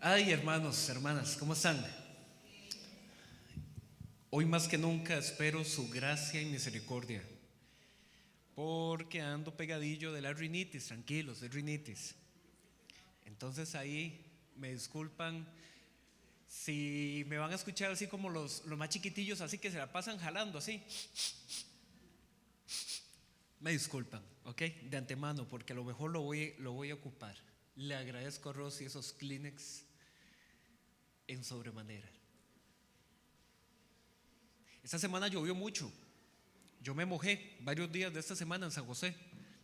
Ay, hermanos, hermanas, ¿cómo están? Hoy más que nunca espero su gracia y misericordia, porque ando pegadillo de la rinitis, tranquilos, de rinitis. Entonces ahí me disculpan si me van a escuchar así como los más chiquitillos, así que se la pasan jalando así. Me disculpan, ¿ok? De antemano, porque a lo mejor lo voy a ocupar. Le agradezco a Rosy esos Kleenex en sobremanera. Esta semana llovió mucho. Yo me mojé varios días de esta semana en San José.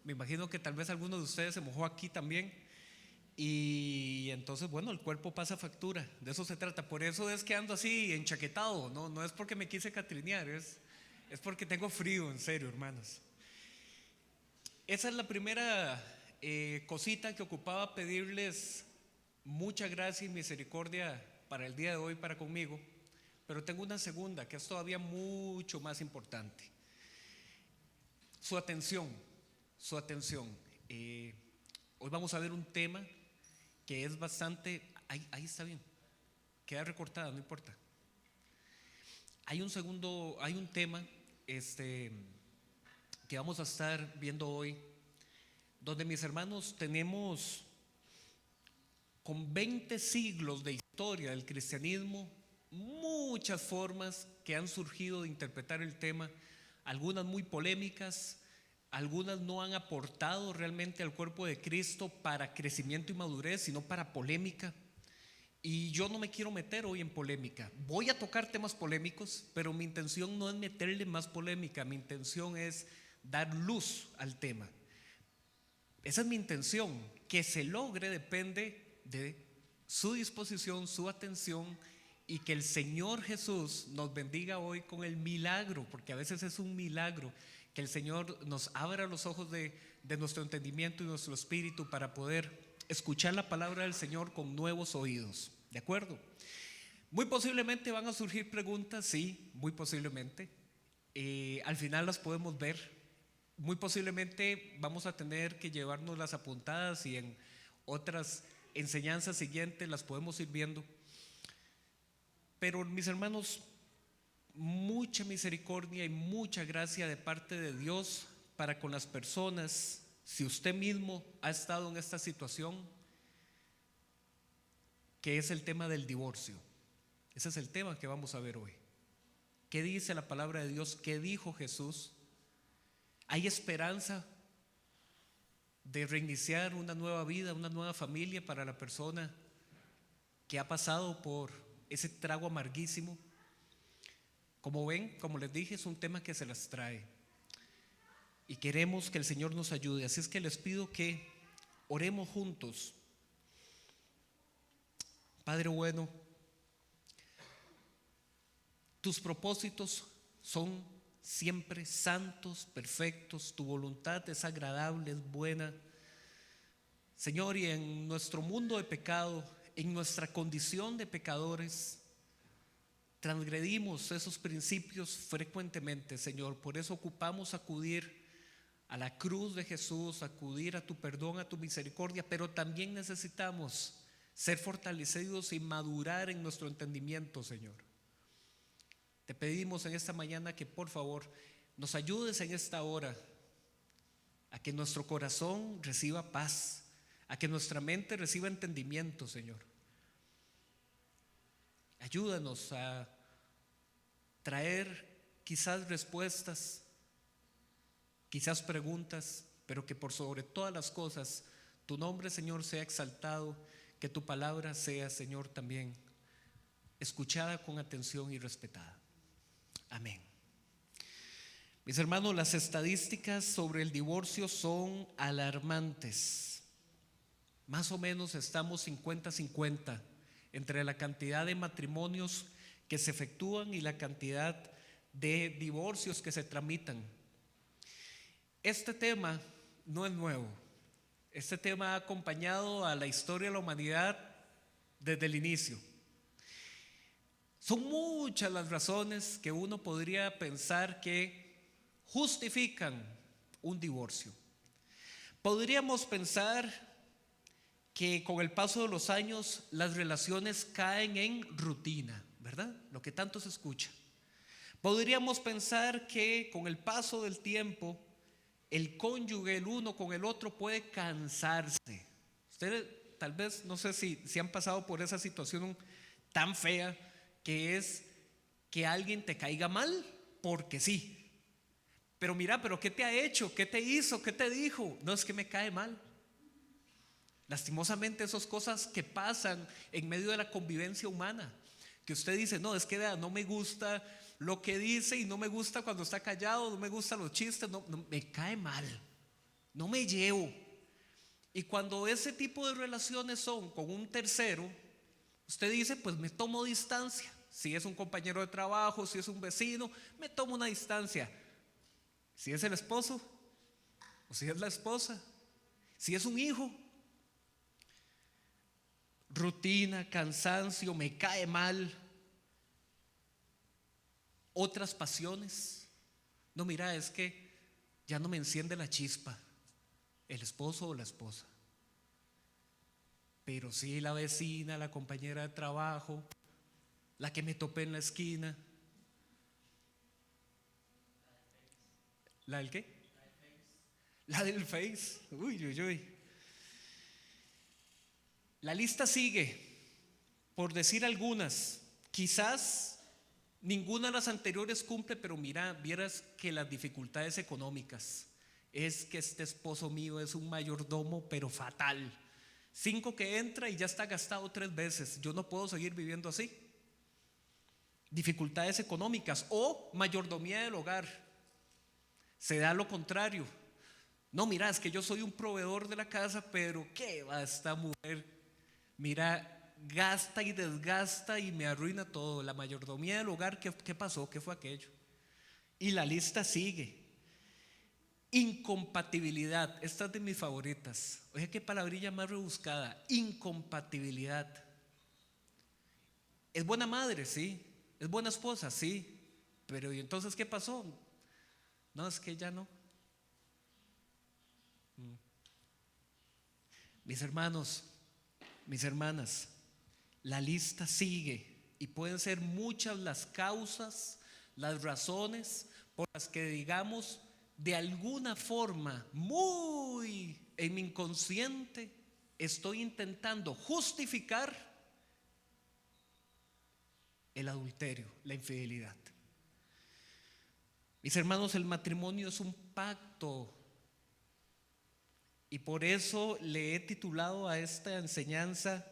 Me imagino que tal vez alguno de ustedes se mojó aquí también. Y entonces, bueno, el cuerpo pasa factura. De eso se trata. Por eso es que ando así enchaquetado. No es porque me quise catrinear, es porque tengo frío, en serio, hermanos. Esa es la primera cosita que ocupaba pedirles mucha gracia y misericordia para el día de hoy, para conmigo. Pero tengo una segunda que es todavía mucho más importante. Su atención, su atención. Hoy vamos a ver un tema que es bastante, ahí está bien, queda recortada, no importa. Hay un tema que vamos a estar viendo hoy, donde mis hermanos tenemos con 20 siglos de historia del cristianismo, muchas formas que han surgido de interpretar el tema, algunas muy polémicas, algunas no han aportado realmente al cuerpo de Cristo para crecimiento y madurez, sino para polémica. Y yo no me quiero meter hoy en polémica. Voy a tocar temas polémicos, pero mi intención no es meterle más polémica, mi intención es dar luz al tema. Esa es mi intención. Que se logre depende de su disposición, su atención, y que el Señor Jesús nos bendiga hoy con el milagro, porque a veces es un milagro que el Señor nos abra los ojos de nuestro entendimiento y nuestro espíritu para poder escuchar la palabra del Señor con nuevos oídos. ¿De acuerdo? Muy posiblemente van a surgir preguntas, sí, muy posiblemente. Al final las podemos ver. Muy posiblemente vamos a tener que llevarnos las apuntadas y en otras enseñanzas siguientes las podemos ir viendo. Pero mis hermanos, mucha misericordia y mucha gracia de parte de Dios para con las personas. Si usted mismo ha estado en esta situación, que es el tema del divorcio, ese es el tema que vamos a ver hoy. ¿Qué dice la palabra de Dios? ¿Qué dijo Jesús? ¿Hay esperanza de reiniciar una nueva vida, una nueva familia para la persona que ha pasado por ese trago amarguísimo? Como ven, como les dije, es un tema que se las trae y queremos que el Señor nos ayude. Así es que les pido que oremos juntos. Padre bueno, tus propósitos son siempre santos, perfectos, tu voluntad es agradable, es buena. Señor, y en nuestro mundo de pecado, en nuestra condición de pecadores, transgredimos esos principios frecuentemente, Señor. Por eso ocupamos acudir a la cruz de Jesús, acudir a tu perdón, a tu misericordia, pero también necesitamos ser fortalecidos y madurar en nuestro entendimiento, Señor. Te pedimos en esta mañana que por favor nos ayudes en esta hora a que nuestro corazón reciba paz, a que nuestra mente reciba entendimiento, Señor. Ayúdanos a traer quizás respuestas, quizás preguntas, pero que por sobre todas las cosas tu nombre, Señor, sea exaltado, que tu palabra sea, Señor, también escuchada con atención y respetada. Amén. Mis hermanos, las estadísticas sobre el divorcio son alarmantes. Más o menos estamos 50-50 entre la cantidad de matrimonios que se efectúan y la cantidad de divorcios que se tramitan. Este tema no es nuevo. Este tema ha acompañado a la historia de la humanidad desde el inicio. Son muchas las razones que uno podría pensar que justifican un divorcio. Podríamos pensar que con el paso de los años las relaciones caen en rutina, ¿verdad? Lo que tanto se escucha. Podríamos pensar que con el paso del tiempo el cónyuge, el uno con el otro, puede cansarse. Ustedes tal vez, no sé si han pasado por esa situación tan fea que es que alguien te caiga mal porque sí. Pero mira, pero ¿qué te ha hecho? ¿Qué te hizo? ¿Qué te dijo? No, es que me cae mal. Lastimosamente esas cosas que pasan en medio de la convivencia humana, que usted dice, no, es que vea, no me gusta lo que dice y no me gusta cuando está callado, no me gustan los chistes, no, me cae mal, no me llevo. Y cuando ese tipo de relaciones son con un tercero, usted dice, pues me tomo distancia. Si es un compañero de trabajo, si es un vecino, me tomo una distancia. Si es el esposo o si es la esposa, si es un hijo, rutina, cansancio, me cae mal. Otras pasiones. No, mira, es que ya no me enciende la chispa el esposo o la esposa. Pero sí la vecina, la compañera de trabajo, la que me topé en la esquina. ¿La del qué? La del Face. Uy, uy, uy. La lista sigue, por decir algunas. Quizás ninguna de las anteriores cumple, pero mira, vieras que las dificultades económicas. Es que este esposo mío es un mayordomo, pero fatal. 5 que entra y ya está gastado 3 veces. Yo no puedo seguir viviendo así. Dificultades económicas o mayordomía del hogar. Se da lo contrario. No, mira, es que yo soy un proveedor de la casa, pero ¿qué va esta mujer? Mira, gasta y desgasta y me arruina todo. La mayordomía del hogar, ¿qué pasó? ¿Qué fue aquello? Y la lista sigue. Incompatibilidad, esta es de mis favoritas. Oye, qué palabrilla más rebuscada. Incompatibilidad. Es buena madre, sí. Es buena esposa, sí. Pero ¿y entonces qué pasó? No, es que ya no. Mis hermanos, mis hermanas, la lista sigue y pueden ser muchas las causas, las razones por las que digamos de alguna forma muy en mi inconsciente estoy intentando justificar el adulterio, la infidelidad. Mis hermanos, el matrimonio es un pacto y por eso le he titulado a esta enseñanza: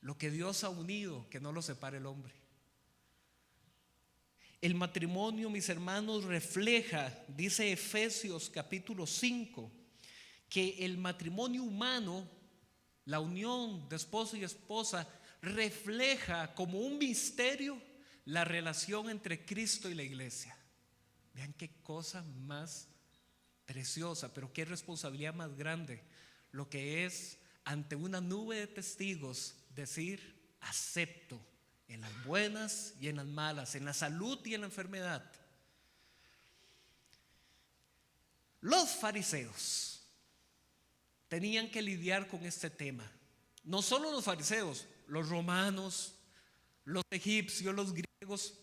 lo que Dios ha unido, que no lo separe el hombre. El matrimonio, mis hermanos, refleja, dice Efesios capítulo 5, que el matrimonio humano, la unión de esposo y esposa, refleja como un misterio la relación entre Cristo y la iglesia. Vean qué cosa más preciosa, pero qué responsabilidad más grande lo que es ante una nube de testigos decir: acepto en las buenas y en las malas, en la salud y en la enfermedad. Los fariseos tenían que lidiar con este tema. No solo los fariseos, los romanos, los egipcios, los griegos.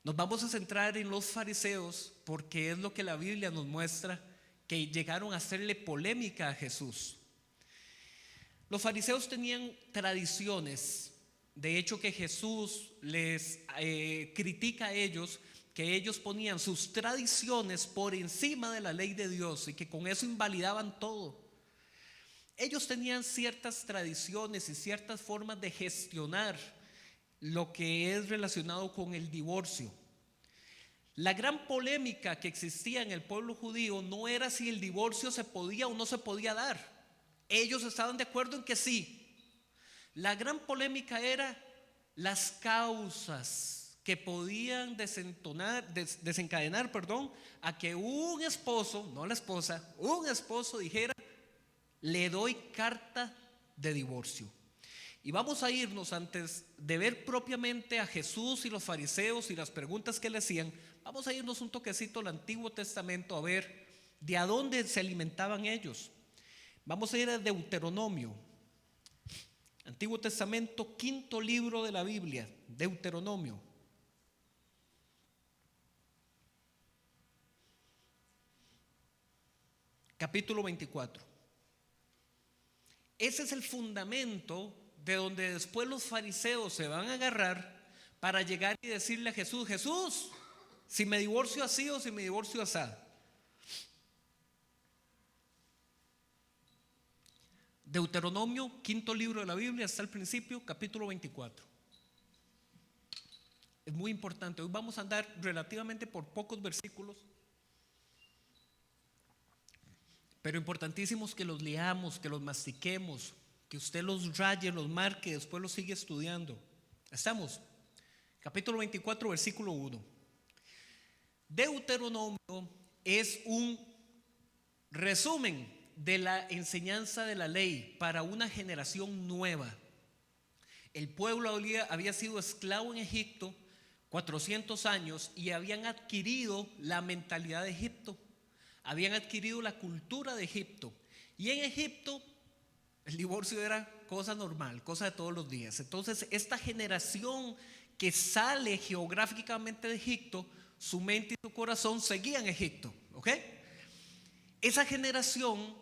Nos vamos a centrar en los fariseos porque es lo que la Biblia nos muestra que llegaron a hacerle polémica a Jesús. Los fariseos tenían tradiciones. De hecho, que Jesús les critica a ellos, que ellos ponían sus tradiciones por encima de la ley de Dios y que con eso invalidaban todo. Ellos tenían ciertas tradiciones y ciertas formas de gestionar lo que es relacionado con el divorcio. La gran polémica que existía en el pueblo judío no era si el divorcio se podía o no se podía dar. Ellos estaban de acuerdo en que sí. La gran polémica era las causas que podían desencadenar a que un esposo, no la esposa, un esposo dijera: le doy carta de divorcio. Y vamos a irnos, antes de ver propiamente a Jesús y los fariseos y las preguntas que le hacían, vamos a irnos un toquecito al Antiguo Testamento a ver de a dónde se alimentaban ellos. Vamos a ir a Deuteronomio. Antiguo Testamento, quinto libro de la Biblia, Deuteronomio. Capítulo 24. Ese es el fundamento de donde después los fariseos se van a agarrar para llegar y decirle a Jesús: Jesús, si me divorcio así o si me divorcio así. Deuteronomio, quinto libro de la Biblia, hasta el principio, capítulo 24. Es muy importante. Hoy vamos a andar relativamente por pocos versículos, pero importantísimos que los leamos, que los mastiquemos, que usted los raye, los marque, después los sigue estudiando. ¿Estamos? Capítulo 24, versículo 1. Deuteronomio es un resumen de la enseñanza de la ley para una generación nueva. El pueblo había sido esclavo en Egipto 400 años y habían adquirido la mentalidad de Egipto, habían adquirido la cultura de Egipto. Y en Egipto el divorcio era cosa normal, cosa de todos los días. Entonces esta generación que sale geográficamente de Egipto, su mente y su corazón seguían Egipto, ¿ok? Esa generación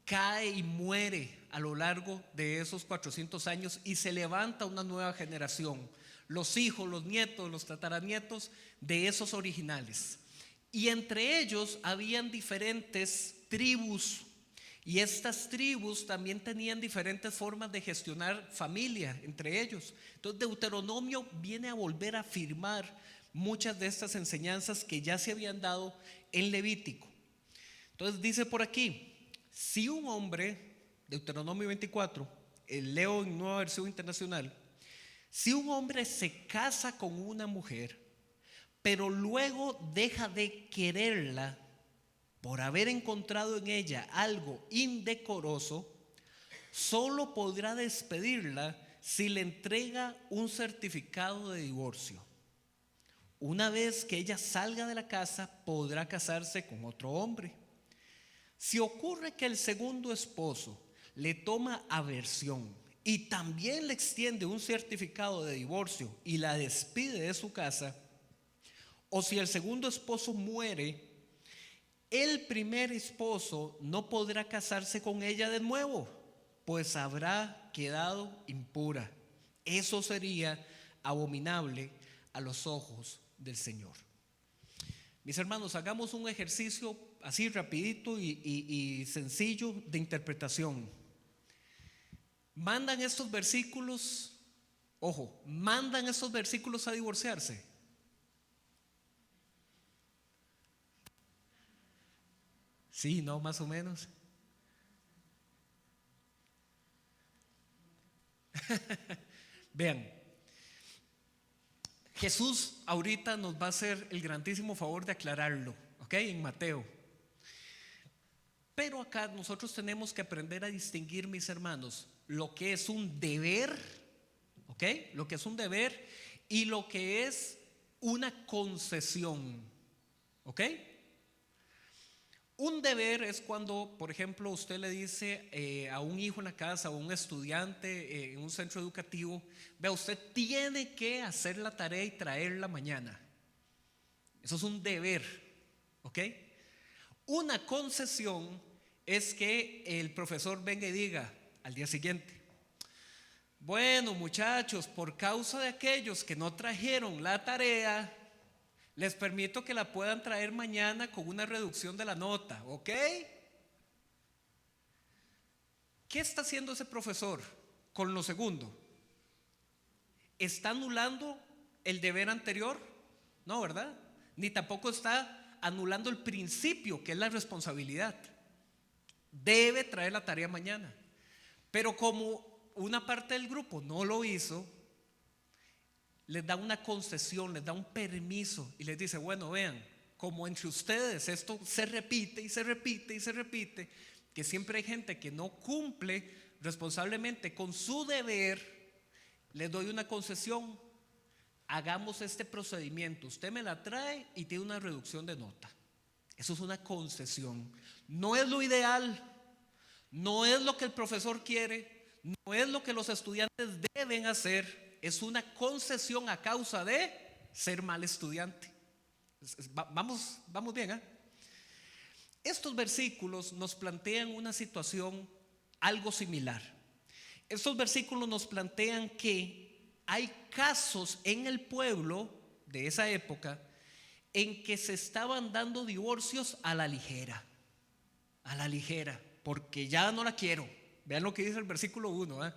cae y muere a lo largo de esos 400 años y se levanta una nueva generación, los hijos, los nietos, los tataranietos de esos originales. Y entre ellos habían diferentes tribus, y estas tribus también tenían diferentes formas de gestionar familia entre ellos. Entonces Deuteronomio viene a volver a afirmar muchas de estas enseñanzas que ya se habían dado en Levítico. Entonces dice por aquí: si un hombre, Deuteronomio 24, leo en Nueva Versión Internacional, si un hombre se casa con una mujer, pero luego deja de quererla por haber encontrado en ella algo indecoroso, solo podrá despedirla si le entrega un certificado de divorcio. Una vez que ella salga de la casa, podrá casarse con otro hombre. Si ocurre que el segundo esposo le toma aversión y también le extiende un certificado de divorcio y la despide de su casa, o si el segundo esposo muere, el primer esposo no podrá casarse con ella de nuevo, pues habrá quedado impura. Eso sería abominable a los ojos del Señor. Mis hermanos, hagamos un ejercicio así rapidito y sencillo de interpretación. ¿Mandan estos versículos, ojo, mandan estos versículos a divorciarse? Sí, no, más o menos. Vean, Jesús ahorita nos va a hacer el grandísimo favor de aclararlo, ¿ok? En Mateo. Pero acá nosotros tenemos que aprender a distinguir, mis hermanos, lo que es un deber, ¿ok? Lo que es un deber y lo que es una concesión, ¿ok? Un deber es cuando, por ejemplo, usted le dice a un hijo en la casa o a un estudiante en un centro educativo: vea, usted tiene que hacer la tarea y traerla mañana. Eso es un deber, ¿ok? Una concesión es que el profesor venga y diga al día siguiente: bueno, muchachos, por causa de aquellos que no trajeron la tarea, les permito que la puedan traer mañana con una reducción de la nota, ¿ok? ¿Qué está haciendo ese profesor con lo segundo? ¿Está anulando el deber anterior? No, ¿verdad? Ni tampoco está anulando el principio, que es la responsabilidad. Debe traer la tarea mañana. Pero como una parte del grupo no lo hizo, les da una concesión, les da un permiso y les dice: bueno, vean, como entre ustedes esto se repite y se repite y se repite, que siempre hay gente que no cumple responsablemente con su deber, les doy una concesión: hagamos este procedimiento, usted me la trae y tiene una reducción de nota. Eso es una concesión. No es lo ideal, no es lo que el profesor quiere, no es lo que los estudiantes deben hacer, es una concesión a causa de ser mal estudiante. Vamos bien, ¿eh? Estos versículos nos plantean una situación algo similar. Estos versículos nos plantean que hay casos en el pueblo de esa época en que se estaban dando divorcios a la ligera, porque ya no la quiero. Vean lo que dice el versículo 1, ¿eh?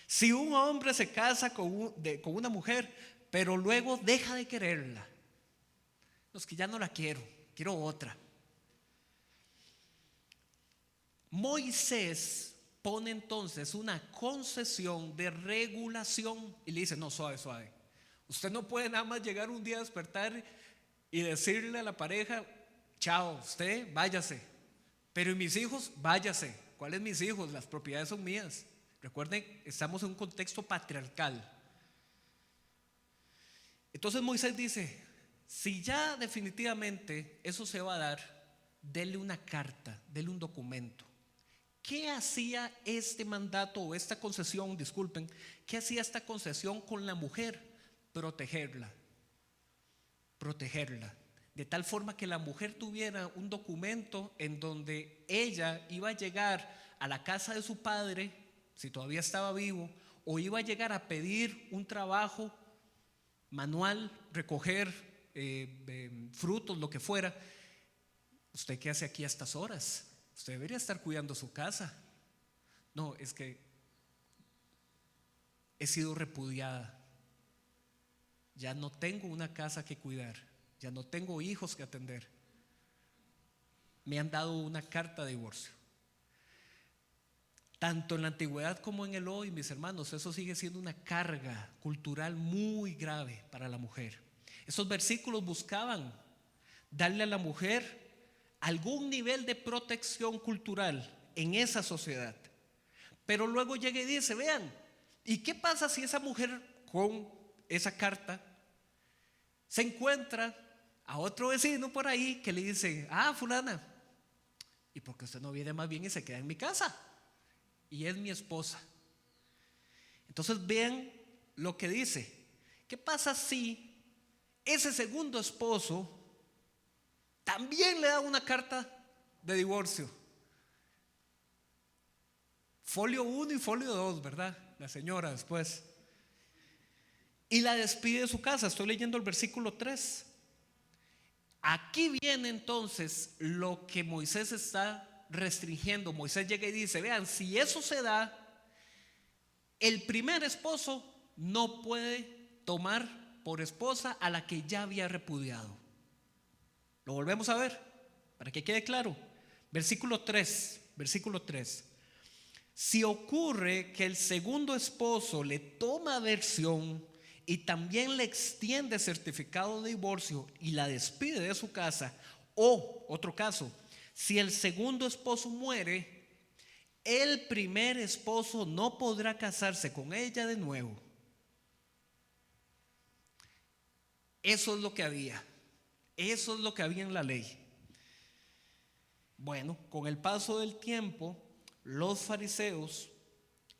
Si un hombre se casa con una mujer, pero luego deja de quererla, no, es que ya no la quiero, quiero otra. Moisés pone entonces una concesión de regulación y le dice: no, suave, suave. Usted no puede nada más llegar un día a despertar y decirle a la pareja: chao, usted váyase, pero ¿y mis hijos? Váyase. ¿Cuáles mis hijos? Las propiedades son mías. Recuerden, estamos en un contexto patriarcal. Entonces Moisés dice: si ya definitivamente eso se va a dar, dele una carta, dele un documento. ¿Qué hacía este mandato o esta concesión? Disculpen, ¿qué hacía esta concesión con la mujer? Protegerla, de tal forma que la mujer tuviera un documento en donde ella iba a llegar a la casa de su padre, si todavía estaba vivo, o iba a llegar a pedir un trabajo manual, recoger frutos, lo que fuera. ¿Usted qué hace aquí a estas horas? Usted debería estar cuidando su casa. No, es que he sido repudiada, ya no tengo una casa que cuidar, ya no tengo hijos que atender, me han dado una carta de divorcio. Tanto en la antigüedad como en el hoy, mis hermanos, eso sigue siendo una carga cultural muy grave para la mujer. Esos versículos buscaban darle a la mujer algún nivel de protección cultural en esa sociedad. Pero luego llega y dice: vean, ¿y qué pasa si esa mujer con esa carta se encuentra a otro vecino por ahí que le dice: ah, fulana, ¿y por qué usted no viene más bien y se queda en mi casa? Y es mi esposa. Entonces vean lo que dice: ¿qué pasa si ese segundo esposo también le da una carta de divorcio? Folio 1 y folio 2, ¿verdad? La señora después. Y la despide de su casa. Estoy leyendo el versículo 3. Aquí viene entonces lo que Moisés está restringiendo. Moisés llega y dice: vean, si eso se da, el primer esposo no puede tomar por esposa a la que ya había repudiado. Lo volvemos a ver para que quede claro. Versículo 3. Si ocurre que el segundo esposo le toma aversión y también le extiende certificado de divorcio y la despide de su casa, o otro caso, si el segundo esposo muere, el primer esposo no podrá casarse con ella de nuevo. Eso es lo que había. Eso es lo que había en la ley. Bueno, con el paso del tiempo, los fariseos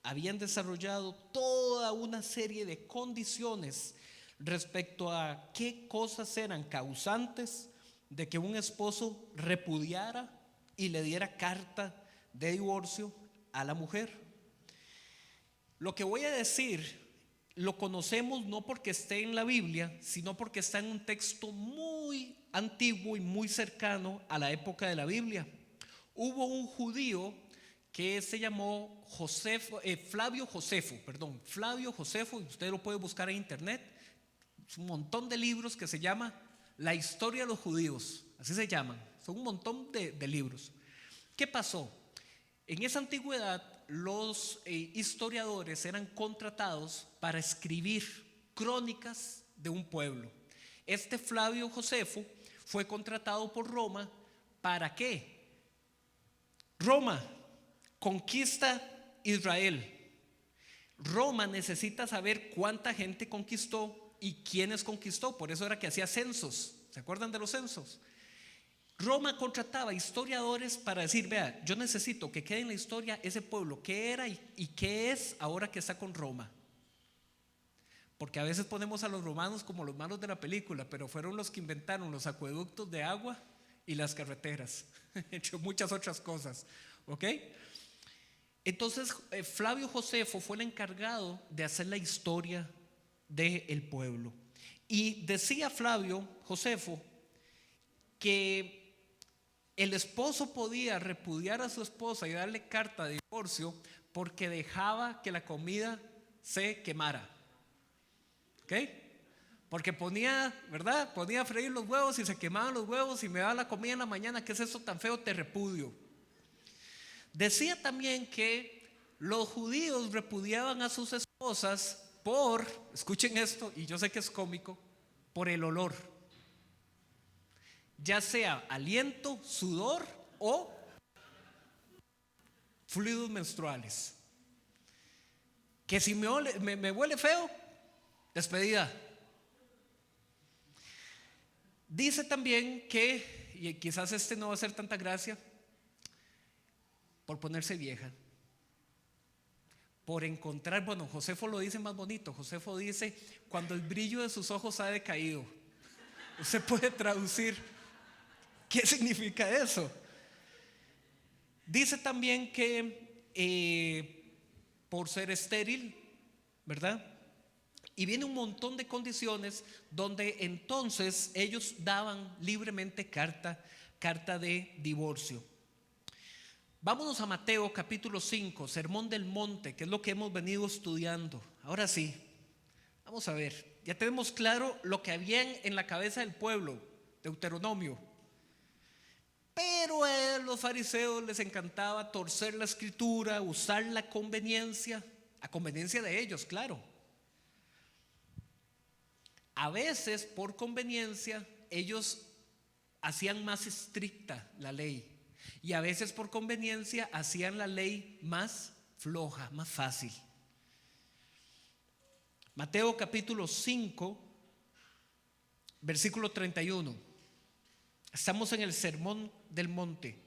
habían desarrollado toda una serie de condiciones respecto a qué cosas eran causantes de que un esposo repudiara y le diera carta de divorcio a la mujer. Lo que voy a decir lo conocemos no porque esté en la Biblia, sino porque está en un texto muy antiguo y muy cercano a la época de la Biblia. Hubo un judío que se llamó Flavio Josefo, y usted lo puede buscar en internet. Es un montón de libros que se llama La historia de los judíos, así se llaman, son un montón de libros. ¿Qué pasó? En esa antigüedad los historiadores eran contratados para escribir crónicas de un pueblo. Este Flavio Josefo fue contratado por Roma. ¿Para qué? Roma conquista Israel. Roma necesita saber cuánta gente conquistó y quiénes conquistó. Por eso era que hacía censos. ¿Se acuerdan de los censos? Roma contrataba historiadores para decir, vea, yo necesito que quede en la historia ese pueblo, qué era y qué es ahora que está con Roma. Porque a veces ponemos a los romanos como los malos de la película, pero fueron los que inventaron los acueductos de agua y las carreteras, entre muchas otras cosas. ¿Ok? Entonces Flavio Josefo fue el encargado de hacer la historia del pueblo. Y decía Flavio Josefo que el esposo podía repudiar a su esposa y darle carta de divorcio porque dejaba que la comida se quemara. ¿Ok? Porque ponía, ¿verdad? Ponía a freír los huevos y se quemaban los huevos y me daba la comida en la mañana. ¿Qué es eso tan feo? Te repudio. Decía también que los judíos repudiaban a sus esposas por, escuchen esto, y yo sé que es cómico, por el olor. Ya sea aliento, sudor o fluidos menstruales. Que si me huele feo, despedida. Dice también que, y quizás este no va a hacer tanta gracia, por ponerse vieja, por encontrar, bueno, Josefo lo dice más bonito. Josefo dice, cuando el brillo de sus ojos ha decaído. Usted puede traducir qué significa eso. Dice también que por ser estéril, ¿verdad? Y viene un montón de condiciones donde entonces ellos daban libremente carta de divorcio. Vámonos a Mateo capítulo 5, Sermón del Monte, que es lo que hemos venido estudiando. Ahora sí, vamos a ver. Ya tenemos claro lo que había en la cabeza del pueblo, Deuteronomio. Pero a los fariseos les encantaba torcer la escritura, usar la conveniencia, a conveniencia de ellos, claro. A veces por conveniencia ellos hacían más estricta la ley y a veces por conveniencia hacían la ley más floja, más fácil. Mateo capítulo 5, versículo 31. Estamos en el Sermón del Monte.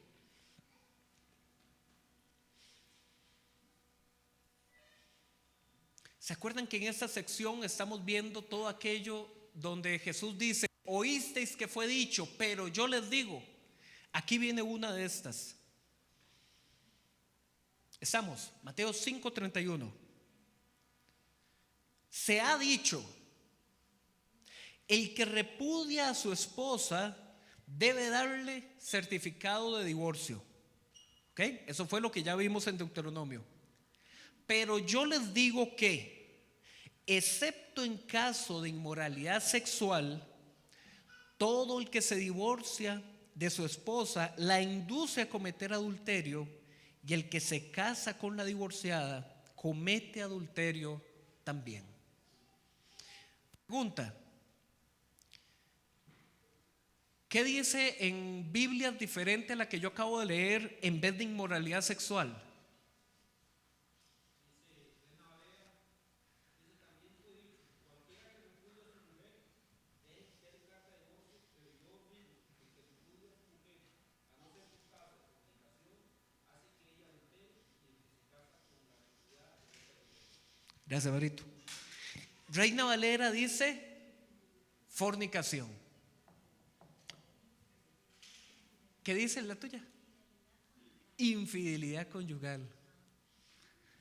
¿Se acuerdan que en esta sección estamos viendo todo aquello donde Jesús dice, oísteis que fue dicho, pero yo les digo? Aquí viene una de estas. Estamos, Mateo 5:31. Se ha dicho, el que repudia a su esposa debe darle certificado de divorcio. ¿Ok? Eso fue lo que ya vimos en Deuteronomio. Pero yo les digo que, excepto en caso de inmoralidad sexual, todo el que se divorcia de su esposa la induce a cometer adulterio, y el que se casa con la divorciada comete adulterio también. Pregunta: ¿qué dice en Biblias diferente a la que yo acabo de leer en vez de inmoralidad sexual? Gracias, Barito. Reina Valera dice fornicación. ¿Qué dice la tuya? Infidelidad conyugal.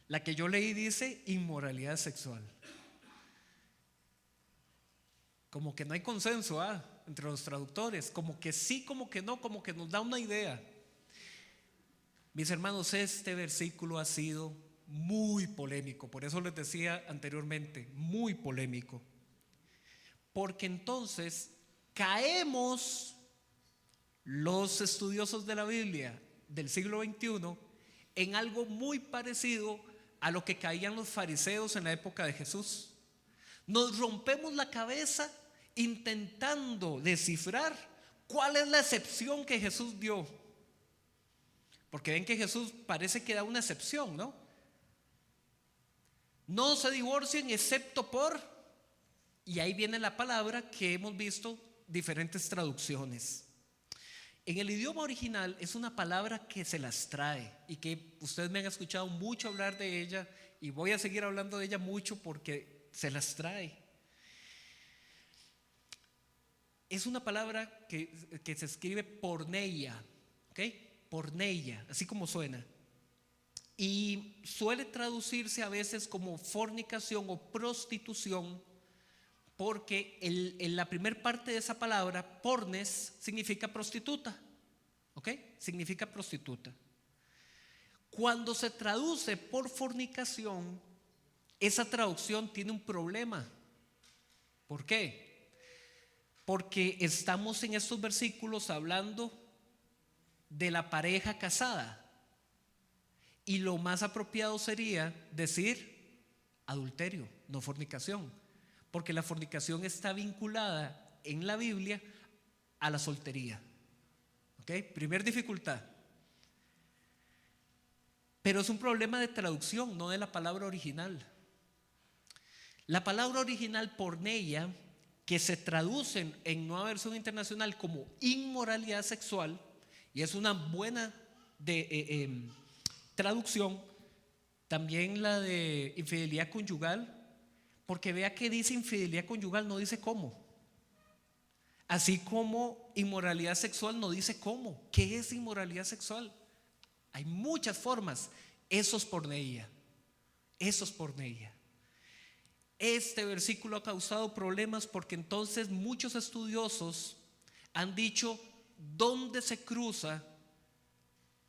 La que yo leí dice inmoralidad sexual. Como que no hay consenso entre los traductores. Como que sí, como que no, como que nos da una idea. Mis hermanos, este versículo ha sido muy polémico. Por eso les decía anteriormente, muy polémico. Porque entonces caemos los estudiosos de la Biblia del siglo XXI en algo muy parecido a lo que caían los fariseos en la época de Jesús. Nos rompemos la cabeza intentando descifrar cuál es la excepción que Jesús dio. Porque ven que Jesús parece que da una excepción, ¿no? No se divorcien excepto por, y ahí viene la palabra que hemos visto diferentes traducciones. En el idioma original es una palabra que se las trae y que ustedes me han escuchado mucho hablar de ella y voy a seguir hablando de ella mucho porque se las trae. Es una palabra que se escribe porneia, ¿ok? Porneia, así como suena. Y suele traducirse a veces como fornicación o prostitución, porque en la primera parte de esa palabra, pornes, significa prostituta, ¿ok? Significa prostituta. Cuando se traduce por fornicación, esa traducción tiene un problema. ¿Por qué? Porque estamos en estos versículos hablando de la pareja casada. Y lo más apropiado sería decir adulterio, no fornicación. Porque la fornicación está vinculada en la Biblia a la soltería. ¿Ok? Primer dificultad. Pero es un problema de traducción, no de la palabra original. La palabra original porneia, que se traduce en Nueva Versión Internacional como inmoralidad sexual, y es una buena traducción, también la de infidelidad conyugal, porque vea que dice infidelidad conyugal, no dice cómo. Así como inmoralidad sexual no dice cómo. ¿Qué es inmoralidad sexual? Hay muchas formas. Eso es porneia. Eso es porneia. Este versículo ha causado problemas porque entonces muchos estudiosos han dicho dónde se cruza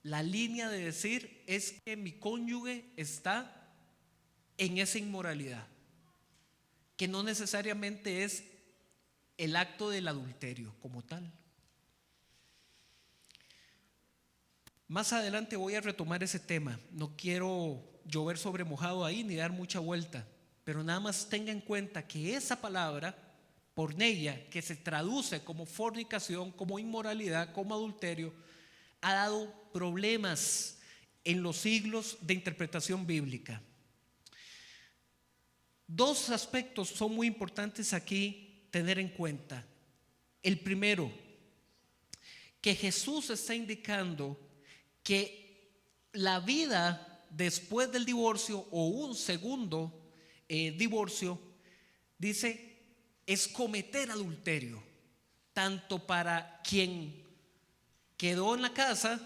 la línea de decir es que mi cónyuge está en esa inmoralidad, que no necesariamente es el acto del adulterio como tal. Más adelante voy a retomar ese tema. No quiero llover sobre mojado ahí ni dar mucha vuelta, pero nada más tenga en cuenta que esa palabra porneia, que se traduce como fornicación, como inmoralidad, como adulterio, ha dado problemas en los siglos de interpretación bíblica. Dos aspectos son muy importantes aquí tener en cuenta. El primero, que Jesús está indicando que la vida después del divorcio o un segundo divorcio, dice, es cometer adulterio, tanto para quien quedó en la casa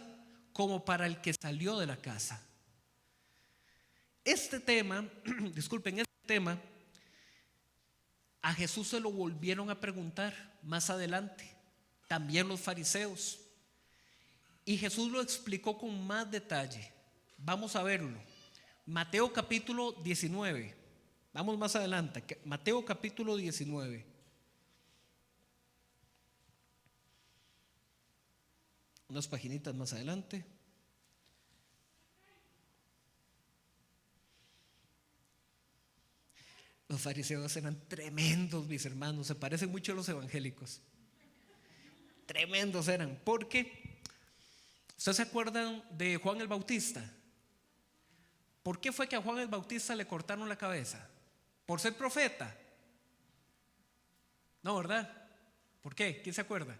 como para el que salió de la casa. Este tema, disculpen, este tema a Jesús se lo volvieron a preguntar más adelante, también los fariseos, y Jesús lo explicó con más detalle. Vamos a verlo. Mateo capítulo 19. Vamos más adelante. Mateo capítulo 19. Unas paginitas más adelante. Los fariseos eran tremendos, mis hermanos. Se parecen mucho a los evangélicos. Tremendos eran. Porque, ¿ustedes se acuerdan de Juan el Bautista? ¿Por qué fue que a Juan el Bautista le cortaron la cabeza? ¿Por ser profeta? No, ¿verdad? ¿Por qué? ¿Quién se acuerda?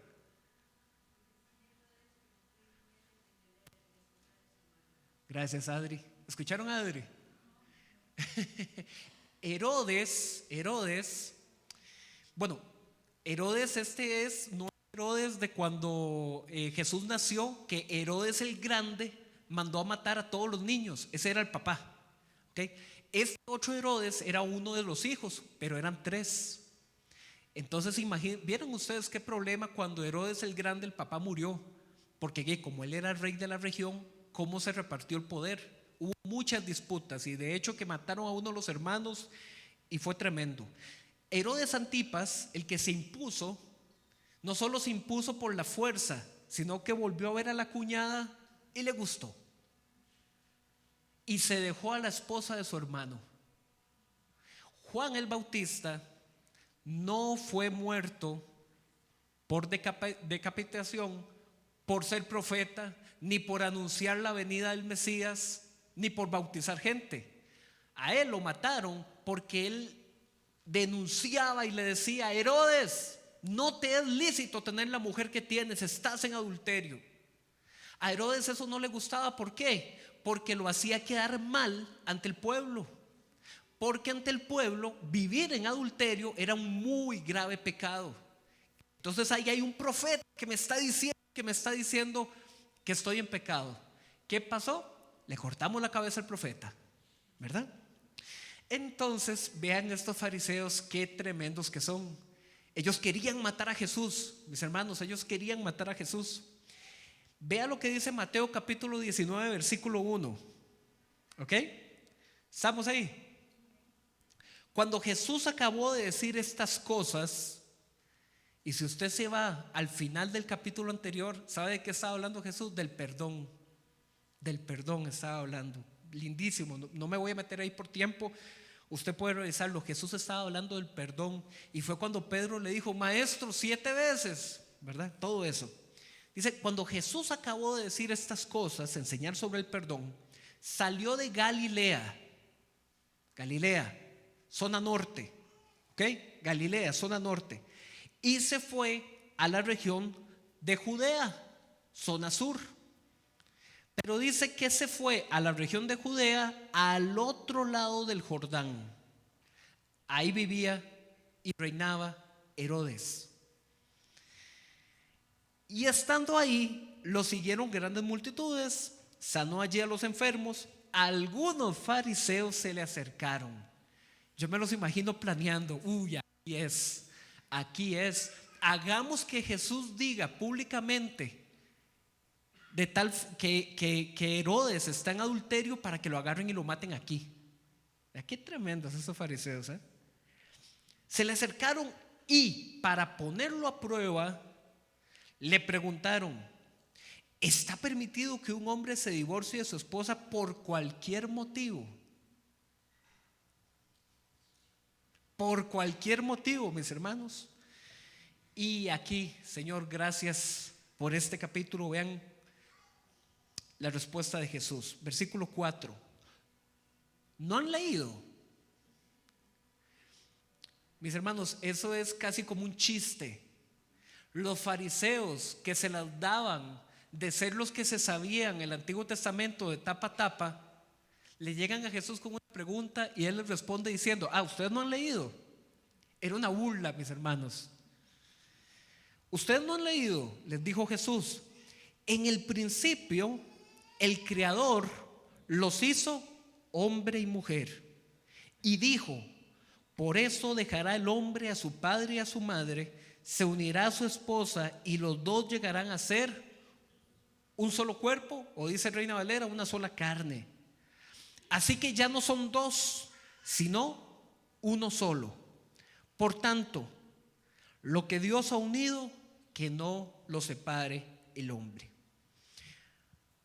Gracias, Adri. ¿Escucharon a Adri? Herodes, bueno, Herodes no Herodes de cuando Jesús nació, que Herodes el Grande mandó a matar a todos los niños. Ese era el papá, ¿okay? Este otro Herodes era uno de los hijos, pero eran tres. Entonces vieron ustedes qué problema cuando Herodes el Grande, el papá, murió, porque como él era el rey de la región, ¿cómo se repartió el poder? Hubo muchas disputas y de hecho que mataron a uno de los hermanos y fue tremendo. Herodes Antipas, el que se impuso, no solo se impuso por la fuerza, sino que volvió a ver a la cuñada y le gustó. Y se dejó a la esposa de su hermano. Juan el Bautista no fue muerto por decapitación, por ser profeta, ni por anunciar la venida del Mesías, ni por bautizar gente. A él lo mataron porque él denunciaba y le decía: Herodes, no te es lícito tener la mujer que tienes, estás en adulterio. A Herodes eso no le gustaba. ¿Por qué? Porque lo hacía quedar mal ante el pueblo. Porque ante el pueblo vivir en adulterio era un muy grave pecado. Entonces ahí hay un profeta que me está diciendo que estoy en pecado. ¿Qué pasó? Le cortamos la cabeza al profeta, ¿verdad? Entonces vean estos fariseos qué tremendos que son. Ellos querían matar a Jesús, mis hermanos, ellos querían matar a Jesús. Vea lo que dice Mateo capítulo 19 versículo 1. ¿Ok? ¿Estamos ahí? Cuando Jesús acabó de decir estas cosas, y si usted se va al final del capítulo anterior, ¿sabe de qué estaba hablando Jesús? Del perdón. Del perdón estaba hablando. Lindísimo, no me voy a meter ahí por tiempo. Usted puede revisarlo. Jesús estaba hablando del perdón. Y fue cuando Pedro le dijo: Maestro, 7 veces, ¿verdad? Todo eso. Dice: cuando Jesús acabó de decir estas cosas, enseñar sobre el perdón, salió de Galilea, zona norte, ¿ok? Galilea, zona norte, y se fue a la región de Judea, zona sur. Pero dice que se fue a la región de Judea, al otro lado del Jordán. Ahí vivía y reinaba Herodes. Y estando ahí, lo siguieron grandes multitudes, sanó allí a los enfermos. Algunos fariseos se le acercaron. Yo me los imagino planeando: uy, aquí es. Hagamos que Jesús diga públicamente de tal que Herodes está en adulterio, para que lo agarren y lo maten aquí. Qué tremendos esos fariseos, ¿eh? Se le acercaron y, para ponerlo a prueba, le preguntaron: ¿está permitido que un hombre se divorcie de su esposa por cualquier motivo? Por cualquier motivo, mis hermanos. Y aquí, Señor, gracias por este capítulo. Vean la respuesta de Jesús, versículo 4. ¿No han leído? Mis hermanos, eso es casi como un chiste. Los fariseos, que se las daban de ser los que se sabían el Antiguo Testamento de tapa a tapa, le llegan a Jesús con una pregunta y Él les responde diciendo: ¿ustedes no han leído? Era una burla, mis hermanos. ¿Ustedes no han leído? Les dijo Jesús: en el principio el Creador los hizo hombre y mujer, y dijo: por eso dejará el hombre a su padre y a su madre, se unirá a su esposa, y los dos llegarán a ser un solo cuerpo, o dice Reina Valera, una sola carne. Así que ya no son dos, sino uno solo. Por tanto, lo que Dios ha unido, que no lo separe el hombre.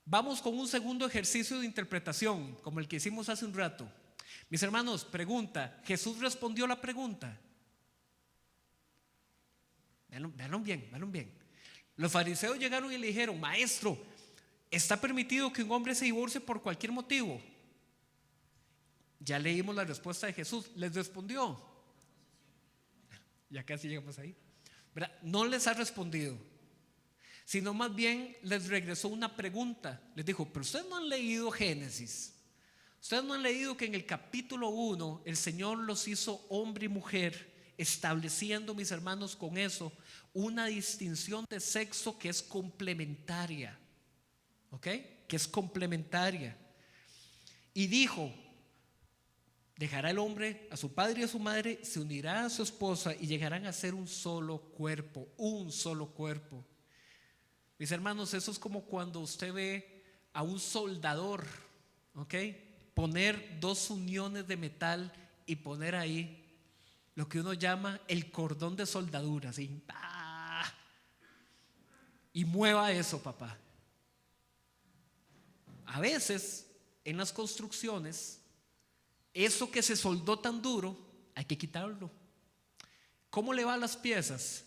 Vamos con un segundo ejercicio de interpretación, como el que hicimos hace un rato. Mis hermanos, pregunta: ¿Jesús respondió la pregunta? Vean bien. Los fariseos llegaron y le dijeron: Maestro, ¿está permitido que un hombre se divorcie por cualquier motivo? Ya leímos la respuesta de Jesús. Les respondió. Ya casi llegamos ahí, ¿verdad? No les ha respondido, sino más bien les regresó una pregunta. Les dijo: pero ustedes no han leído Génesis. Ustedes no han leído que en el capítulo 1 el Señor los hizo hombre y mujer, estableciendo, mis hermanos, con eso una distinción de sexo que es complementaria. ¿Ok? Que es complementaria. Y dijo: dejará el hombre a su padre y a su madre, se unirá a su esposa, y llegarán a ser un solo cuerpo. Un solo cuerpo. Mis hermanos, eso es como cuando usted ve a un soldador, ¿ok?, poner dos uniones de metal y poner ahí lo que uno llama el cordón de soldadura, ¿sí? Y mueva eso, papá. A veces en las construcciones, eso que se soldó tan duro, hay que quitarlo. ¿Cómo le va a las piezas?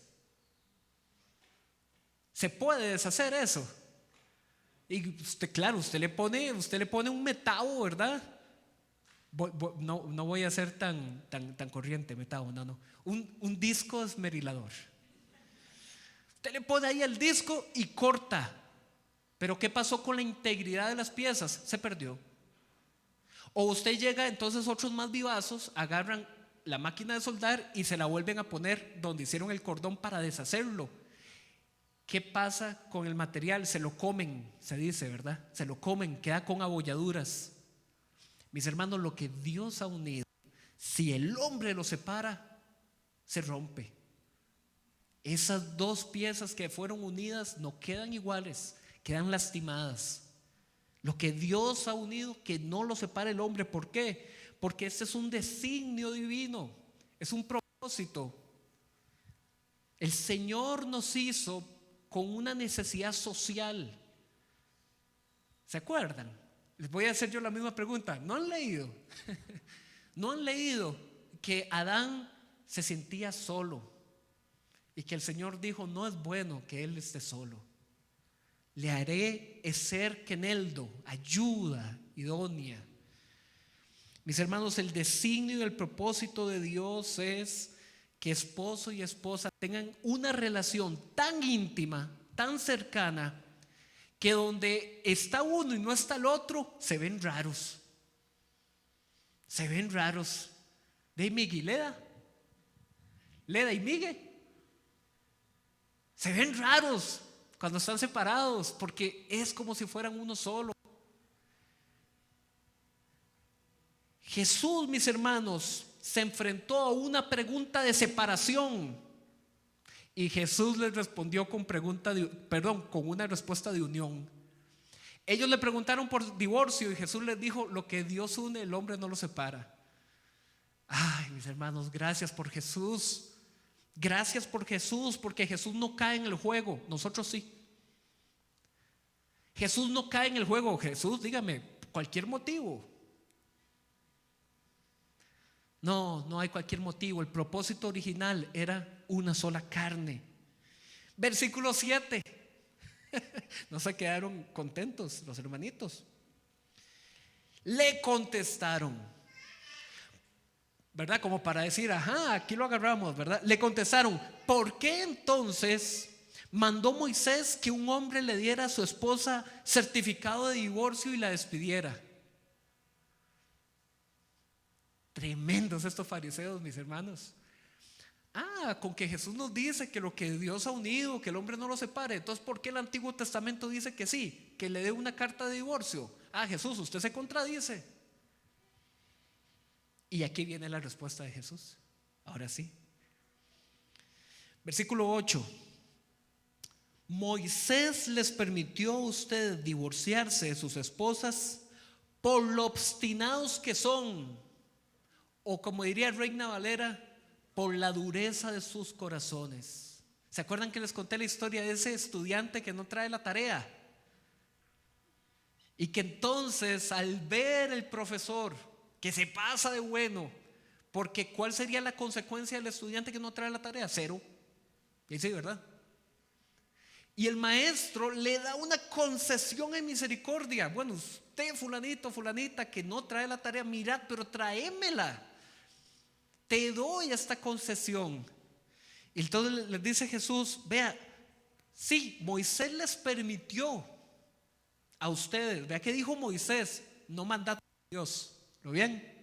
¿Se puede deshacer eso? Y usted, claro, usted le pone un metavo, ¿verdad? No voy a ser tan corriente, metavo, no. Un disco esmerilador. Usted le pone ahí el disco y corta. Pero ¿qué pasó con la integridad de las piezas? Se perdió. O usted llega, entonces otros más vivazos agarran la máquina de soldar y se la vuelven a poner donde hicieron el cordón para deshacerlo. ¿Qué pasa con el material? Se lo comen, se dice, ¿verdad? Se lo comen, queda con abolladuras. Mis hermanos, lo que Dios ha unido, si el hombre lo separa, se rompe. Esas dos piezas que fueron unidas no quedan iguales, quedan lastimadas. Lo que Dios ha unido, que no lo separe el hombre. ¿Por qué? Porque este es un designio divino, es un propósito. El Señor nos hizo con una necesidad social. ¿Se acuerdan? Les voy a hacer yo la misma pregunta. ¿No han leído? ¿No han leído que Adán se sentía solo y que el Señor dijo: no es bueno que él esté solo? Le haré ser keneldo, ayuda idónea. Mis hermanos, el designio y el propósito de Dios es que esposo y esposa tengan una relación tan íntima, tan cercana, que donde está uno y no está el otro, se ven raros. Se ven raros. De Miguel, Leda y Miguel. Se ven raros cuando están separados, porque es como si fueran uno solo. Jesús, mis hermanos, se enfrentó a una pregunta de separación y Jesús les respondió con una respuesta de unión. Ellos le preguntaron por divorcio y Jesús les dijo: lo que Dios une, el hombre no lo separa. Ay, mis hermanos, gracias por Jesús. Gracias por Jesús, porque Jesús no cae en el juego, nosotros sí. Jesús no cae en el juego. Jesús, dígame, cualquier motivo. No hay cualquier motivo. El propósito original era una sola carne. Versículo 7. No se quedaron contentos los hermanitos. Le contestaron, ¿verdad? Como para decir: ajá, aquí lo agarramos, ¿verdad? Le contestaron: ¿por qué entonces mandó Moisés que un hombre le diera a su esposa certificado de divorcio y la despidiera? Tremendos estos fariseos, mis hermanos. Con que Jesús nos dice que lo que Dios ha unido, que el hombre no lo separe. Entonces, ¿por qué el Antiguo Testamento dice que sí, que le dé una carta de divorcio? Jesús, usted se contradice. Y aquí viene la respuesta de Jesús. Ahora sí. Versículo 8. Moisés les permitió a ustedes divorciarse de sus esposas por lo obstinados que son, o como diría Reina Valera, por la dureza de sus corazones. ¿Se acuerdan que les conté la historia de ese estudiante que no trae la tarea? Y que entonces, al ver el profesor que se pasa de bueno, porque ¿cuál sería la consecuencia del estudiante que no trae la tarea? 0. Y sí, ¿verdad? Y el maestro le da una concesión en misericordia. Bueno, usted, fulanito, fulanita, que no trae la tarea, mirad, pero tráemela. Te doy esta concesión. Y entonces les dice Jesús: vea, sí, Moisés les permitió a ustedes. Vea que dijo Moisés, no mandato de Dios. ¿Lo bien?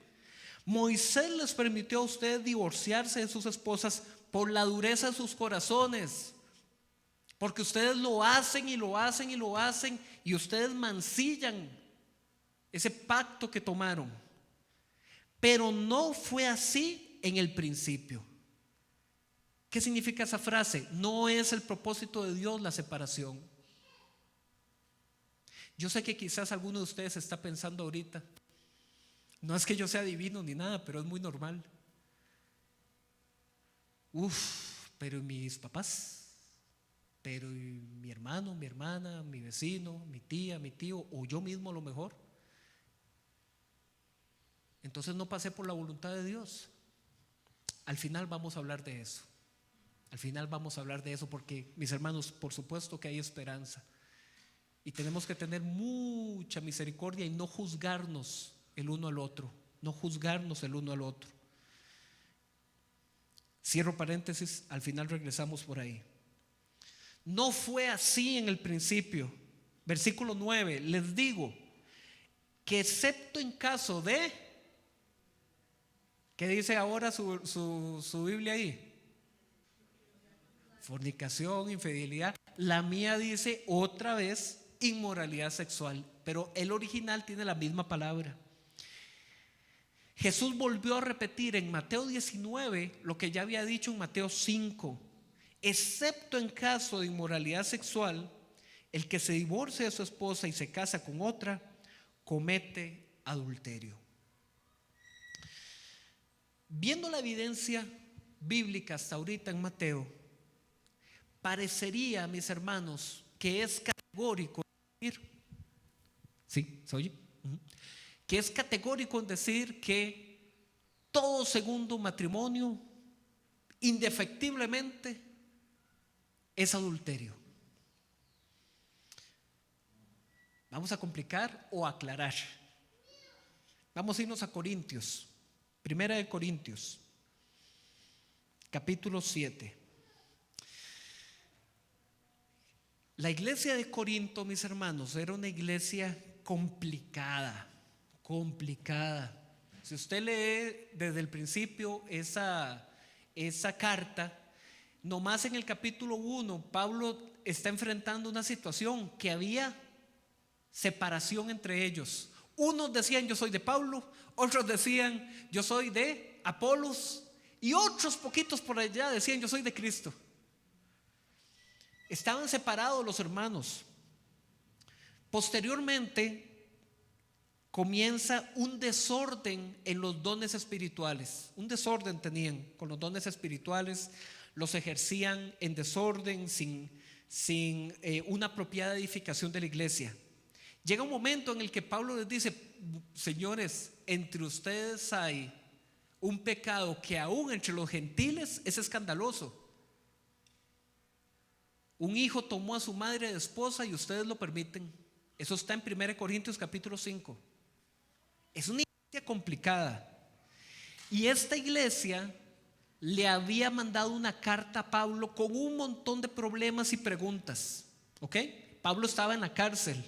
Moisés les permitió a ustedes divorciarse de sus esposas por la dureza de sus corazones. Porque ustedes lo hacen y lo hacen y lo hacen, y ustedes mancillan ese pacto que tomaron. Pero no fue así en el principio. ¿Qué significa esa frase? No es el propósito de Dios la separación. Yo sé que quizás alguno de ustedes está pensando ahorita: no es que yo sea divino ni nada, pero es muy normal. Pero mis papás, pero mi hermano, mi hermana, mi vecino, mi tía, mi tío, o yo mismo a lo mejor. Entonces no pasé por la voluntad de Dios. Al final vamos a hablar de eso. Al final vamos a hablar de eso, porque, mis hermanos, por supuesto que hay esperanza. Y tenemos que tener mucha misericordia y no juzgarnos el uno al otro. No juzgarnos el uno al otro. Cierro paréntesis, al final regresamos por ahí. No fue así en el principio. Versículo 9, les digo que excepto en caso de, ¿qué dice ahora su Biblia ahí? Fornicación, infidelidad. La mía dice otra vez inmoralidad sexual, pero el original tiene la misma palabra. Jesús volvió a repetir en Mateo 19 lo que ya había dicho en Mateo 5. Excepto en caso de inmoralidad sexual, el que se divorcia de su esposa y se casa con otra, comete adulterio. Viendo la evidencia bíblica hasta ahorita en Mateo, parecería, mis hermanos, que es categórico decir, ¿sí? ¿Se oye? Que es categórico en decir que todo segundo matrimonio indefectiblemente es adulterio. Vamos a complicar o aclarar. Vamos a irnos a Corintios, Primera de Corintios, capítulo 7. La iglesia de Corinto, mis hermanos, era una iglesia complicada. Si usted lee desde el principio esa carta, nomás en el capítulo 1, Pablo está enfrentando una situación que había separación entre ellos. Unos decían yo soy de Pablo, otros decían yo soy de Apolos, y otros poquitos por allá decían yo soy de Cristo. Estaban separados los hermanos. Posteriormente comienza un desorden en los dones espirituales. Un desorden tenían con los dones espirituales. Los ejercían en desorden, sin una apropiada edificación de la iglesia. Llega un momento en el que Pablo les dice: señores, entre ustedes hay un pecado que aún entre los gentiles es escandaloso. Un hijo tomó a su madre de esposa y ustedes lo permiten. Eso está en 1 Corintios capítulo 5. Es una iglesia complicada. Y esta iglesia le había mandado una carta a Pablo con un montón de problemas y preguntas. ¿Ok? Pablo estaba en la cárcel.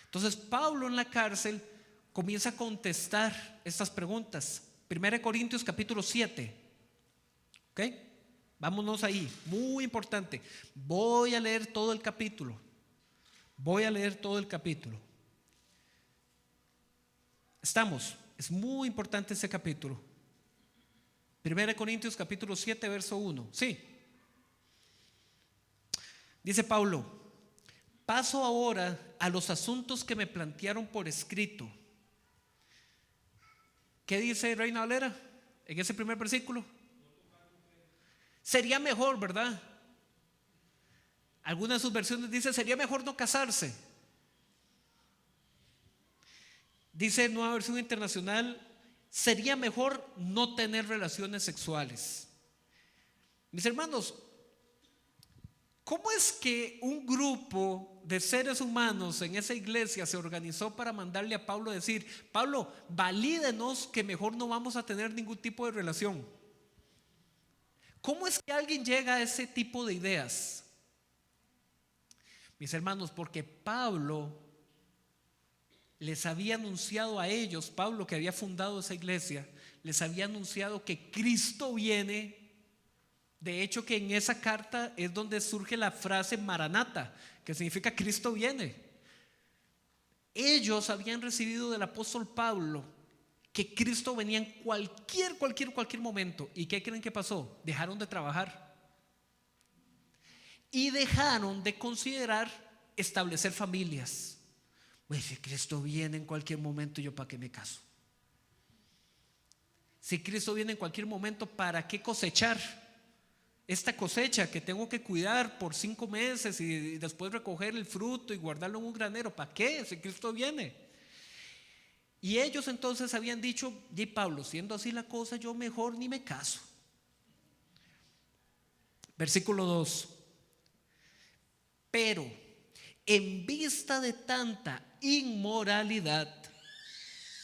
Entonces Pablo en la cárcel comienza a contestar estas preguntas. 1 Corintios capítulo 7. ¿Ok? Vámonos ahí, muy importante. Voy a leer todo el capítulo. Estamos, es muy importante ese capítulo. 1 Corintios capítulo 7, verso 1. Sí. Dice Pablo: paso ahora a los asuntos que me plantearon por escrito. ¿Qué dice Reina Valera en ese primer versículo? Sería mejor, ¿verdad? Algunas de sus versiones dicen sería mejor no casarse. Dice Nueva Versión Internacional, sería mejor no tener relaciones sexuales. Mis hermanos, ¿cómo es que un grupo de seres humanos en esa iglesia se organizó para mandarle a Pablo a decir: Pablo, valídenos que mejor no vamos a tener ningún tipo de relación? ¿Cómo es que alguien llega a ese tipo de ideas? Mis hermanos, porque Pablo les había anunciado a ellos, Pablo que había fundado esa iglesia, les había anunciado que Cristo viene. De hecho, que en esa carta es donde surge la frase Maranata, que significa Cristo viene. Ellos habían recibido del apóstol Pablo que Cristo venía en cualquier momento. ¿Y qué creen que pasó? Dejaron de trabajar y dejaron de considerar establecer familias. Pues si Cristo viene en cualquier momento, ¿yo para qué me caso? Si Cristo viene en cualquier momento, ¿para qué cosechar esta cosecha que tengo que cuidar por 5 meses y después recoger el fruto y guardarlo en un granero? ¿Para qué? Si Cristo viene. Y ellos entonces habían dicho: y Pablo, siendo así la cosa, yo mejor ni me caso. Versículo 2. Pero en vista de tanta inmoralidad,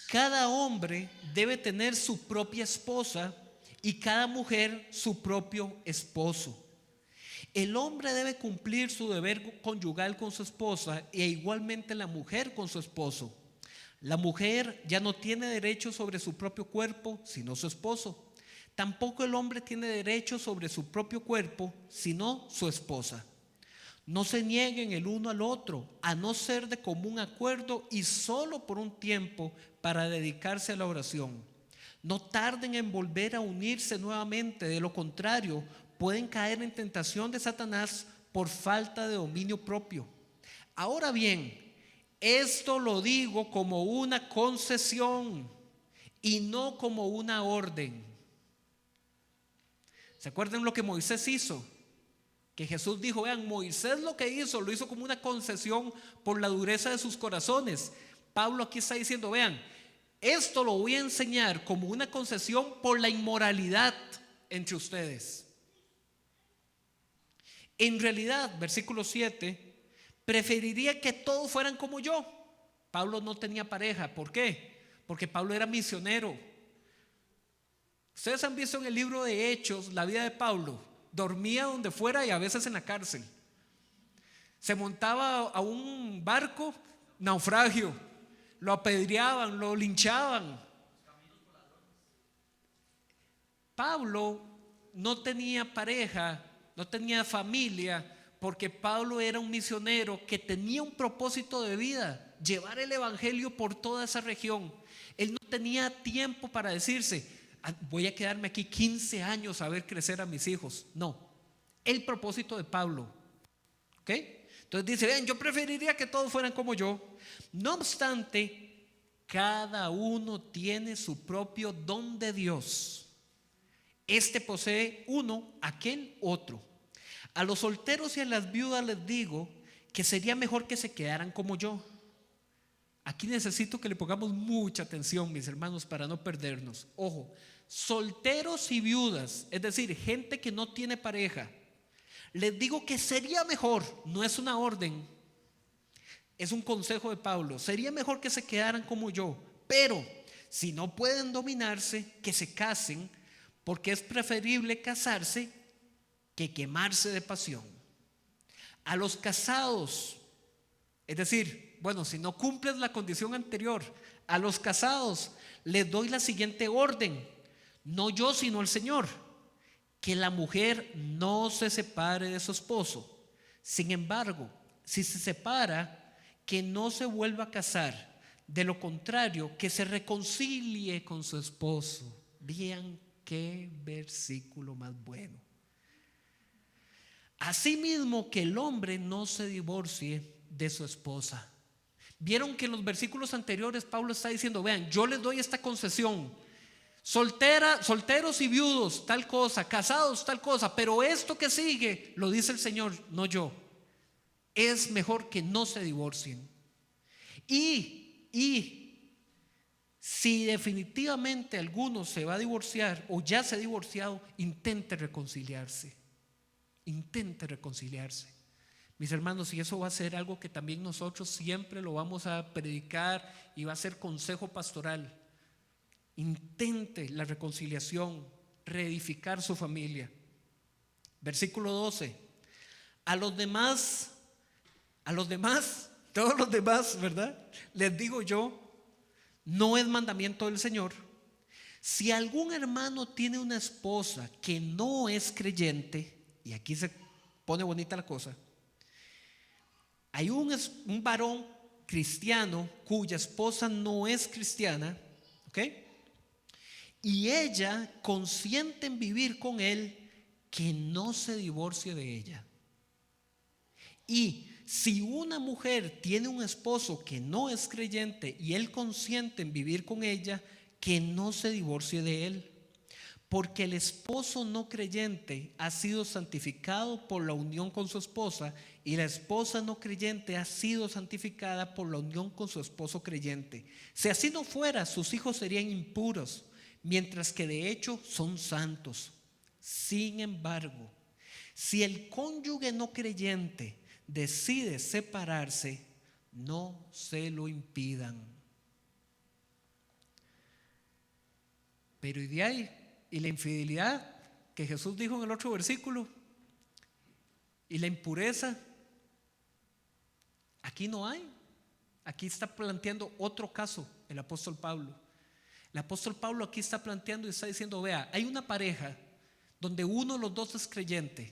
cada hombre debe tener su propia esposa y cada mujer su propio esposo. El hombre debe cumplir su deber conyugal con su esposa e igualmente la mujer con su esposo. La mujer ya no tiene derecho sobre su propio cuerpo, sino su esposo. Tampoco el hombre tiene derecho sobre su propio cuerpo, sino su esposa. No se nieguen el uno al otro, a no ser de común acuerdo y solo por un tiempo para dedicarse a la oración. No tarden en volver a unirse nuevamente, de lo contrario, pueden caer en tentación de Satanás por falta de dominio propio. Ahora bien, esto lo digo como una concesión y no como una orden. ¿Se acuerdan lo que Moisés hizo? Que Jesús dijo, vean, Moisés lo que hizo, lo hizo como una concesión por la dureza de sus corazones. Pablo aquí está diciendo, vean, esto lo voy a enseñar como una concesión por la inmoralidad entre ustedes. En realidad, versículo 7, preferiría que todos fueran como yo. Pablo no tenía pareja. ¿Por qué? Porque Pablo era misionero. Ustedes han visto en el libro de Hechos la vida de Pablo. Dormía donde fuera y a veces en la cárcel. Se montaba a un barco, naufragio. Lo apedreaban, lo linchaban. Pablo no tenía pareja, no tenía familia, porque Pablo era un misionero que tenía un propósito de vida, llevar el evangelio por toda esa región. Él no tenía tiempo para decirse, voy a quedarme aquí 15 años a ver crecer a mis hijos. No, el propósito de Pablo, ¿ok? Entonces dice, vean, yo preferiría que todos fueran como yo. No obstante, cada uno tiene su propio don de Dios. Este posee uno, aquel otro. A los solteros y a las viudas les digo que sería mejor que se quedaran como yo. Aquí necesito que le pongamos mucha atención, mis hermanos, para no perdernos. Ojo, solteros y viudas, es decir, gente que no tiene pareja, les digo que sería mejor, no es una orden, es un consejo de Pablo, sería mejor que se quedaran como yo, pero si no pueden dominarse, que se casen, porque es preferible casarse que quemarse de pasión. A los casados, es decir, bueno, si no cumples la condición anterior, a los casados les doy la siguiente orden, no yo sino el Señor, que la mujer no se separe de su esposo. Sin embargo, si se separa, que no se vuelva a casar, de lo contrario, que se reconcilie con su esposo. Vean qué versículo más bueno. Asimismo, que el hombre no se divorcie de su esposa. Vieron que en los versículos anteriores Pablo está diciendo, vean, yo les doy esta concesión, solteros y viudos, tal cosa, casados, tal cosa, pero esto que sigue, lo dice el Señor, no yo. Es mejor que no se divorcien. Y si definitivamente alguno se va a divorciar o ya se ha divorciado, intente reconciliarse. Intente reconciliarse. Mis hermanos, y eso va a ser algo que también nosotros siempre lo vamos a predicar y va a ser consejo pastoral. Intente la reconciliación, reedificar su familia. Versículo 12. A los demás, todos los demás, ¿verdad? Les digo yo, no es mandamiento del Señor. Si algún hermano tiene una esposa que no es creyente, y aquí se pone bonita la cosa, hay un varón cristiano cuya esposa no es cristiana, ¿ok? Y ella consiente en vivir con él, que no se divorcie de ella. Y si una mujer tiene un esposo que no es creyente y él consiente en vivir con ella, que no se divorcie de él. Porque el esposo no creyente ha sido santificado por la unión con su esposa, y la esposa no creyente ha sido santificada por la unión con su esposo creyente. Si así no fuera, sus hijos serían impuros, mientras que de hecho son santos. Sin embargo, si el cónyuge no creyente decide separarse, no se lo impidan. Pero ¿y de ahí? Y la infidelidad que Jesús dijo en el otro versículo, Y la impureza, aquí no hay. Aquí está planteando otro caso el apóstol Pablo. El apóstol Pablo aquí está planteando y está diciendo, vea, hay una pareja donde uno de los dos es creyente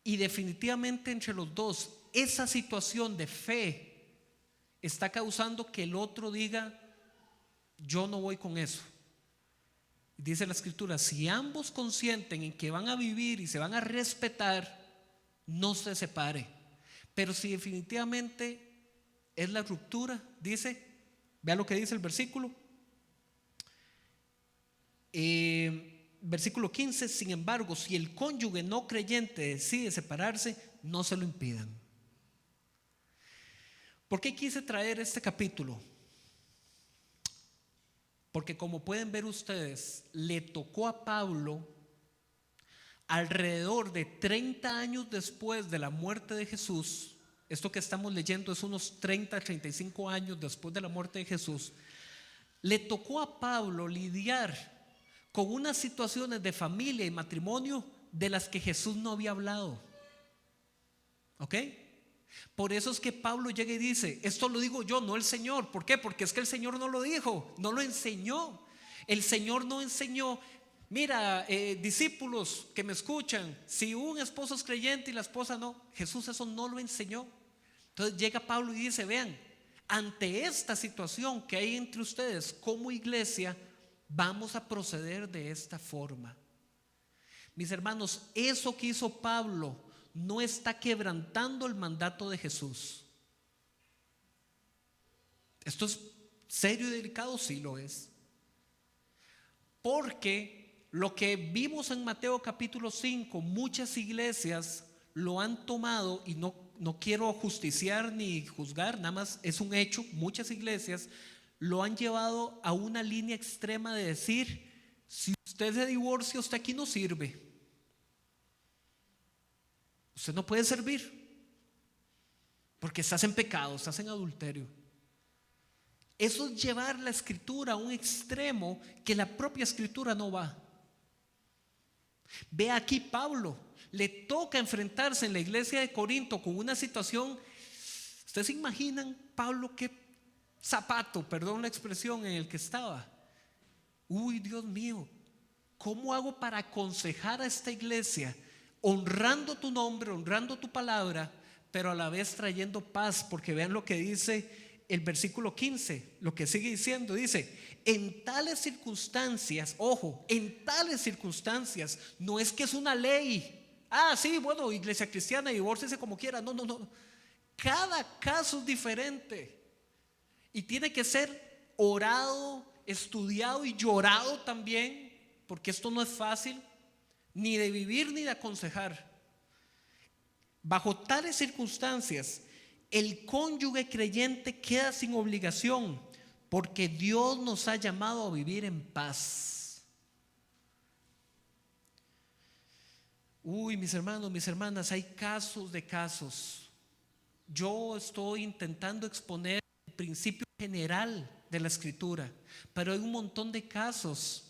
y definitivamente entre los dos esa situación de fe está causando que el otro diga, yo no voy con eso. Dice la escritura, si ambos consienten en que van a vivir y se van a respetar, no se separe. Pero si definitivamente es la ruptura, dice, vea lo que dice el versículo. Versículo 15, sin embargo, si el cónyuge no creyente decide separarse, no se lo impidan. ¿Por qué quise traer este capítulo? Porque como pueden ver ustedes, le tocó a Pablo alrededor de 30 años después de la muerte de Jesús. Esto que estamos leyendo es unos 30, 35 años después de la muerte de Jesús. Le tocó a Pablo lidiar con unas situaciones de familia y matrimonio de las que Jesús no había hablado. ¿Ok? Por eso es que Pablo llega y dice, esto lo digo yo, no el Señor. ¿Por qué? Porque es que el Señor no lo dijo, no lo enseñó. El Señor no enseñó. Mira, discípulos que me escuchan, si un esposo es creyente y la esposa no, Jesús eso no lo enseñó. Entonces llega Pablo y dice, vean, ante esta situación que hay entre ustedes como iglesia, vamos a proceder de esta forma. Mis hermanos, eso que hizo Pablo no está quebrantando el mandato de Jesús. Esto es serio y delicado, sí lo es. Porque lo que vimos en Mateo capítulo 5, muchas iglesias lo han tomado, y no quiero justiciar ni juzgar, nada más es un hecho, muchas iglesias lo han llevado a una línea extrema de decir, si usted se divorcia, usted aquí no sirve. Usted no puede servir porque estás en pecado, estás en adulterio. Eso es llevar la escritura a un extremo que la propia escritura no va. Ve aquí Pablo, le toca enfrentarse en la iglesia de Corinto con una situación. ¿Ustedes se imaginan, Pablo, qué zapato, perdón la expresión, en el que estaba? Uy, Dios mío, ¿cómo hago para aconsejar a esta iglesia honrando tu nombre, honrando tu palabra, pero a la vez trayendo paz? Porque vean lo que dice el versículo 15, lo que sigue diciendo, dice, en tales circunstancias, ojo, en tales circunstancias, no es que es una ley. Ah, sí, bueno, iglesia cristiana, divórciese como quiera. No. Cada caso es diferente y tiene que ser orado, estudiado y llorado también, porque esto no es fácil ni de vivir ni de aconsejar. Bajo tales circunstancias, el cónyuge creyente queda sin obligación, porque Dios nos ha llamado a vivir en paz. Uy, mis hermanos, mis hermanas, hay casos de casos. Yo estoy intentando exponer el principio general de la escritura, pero hay un montón de casos.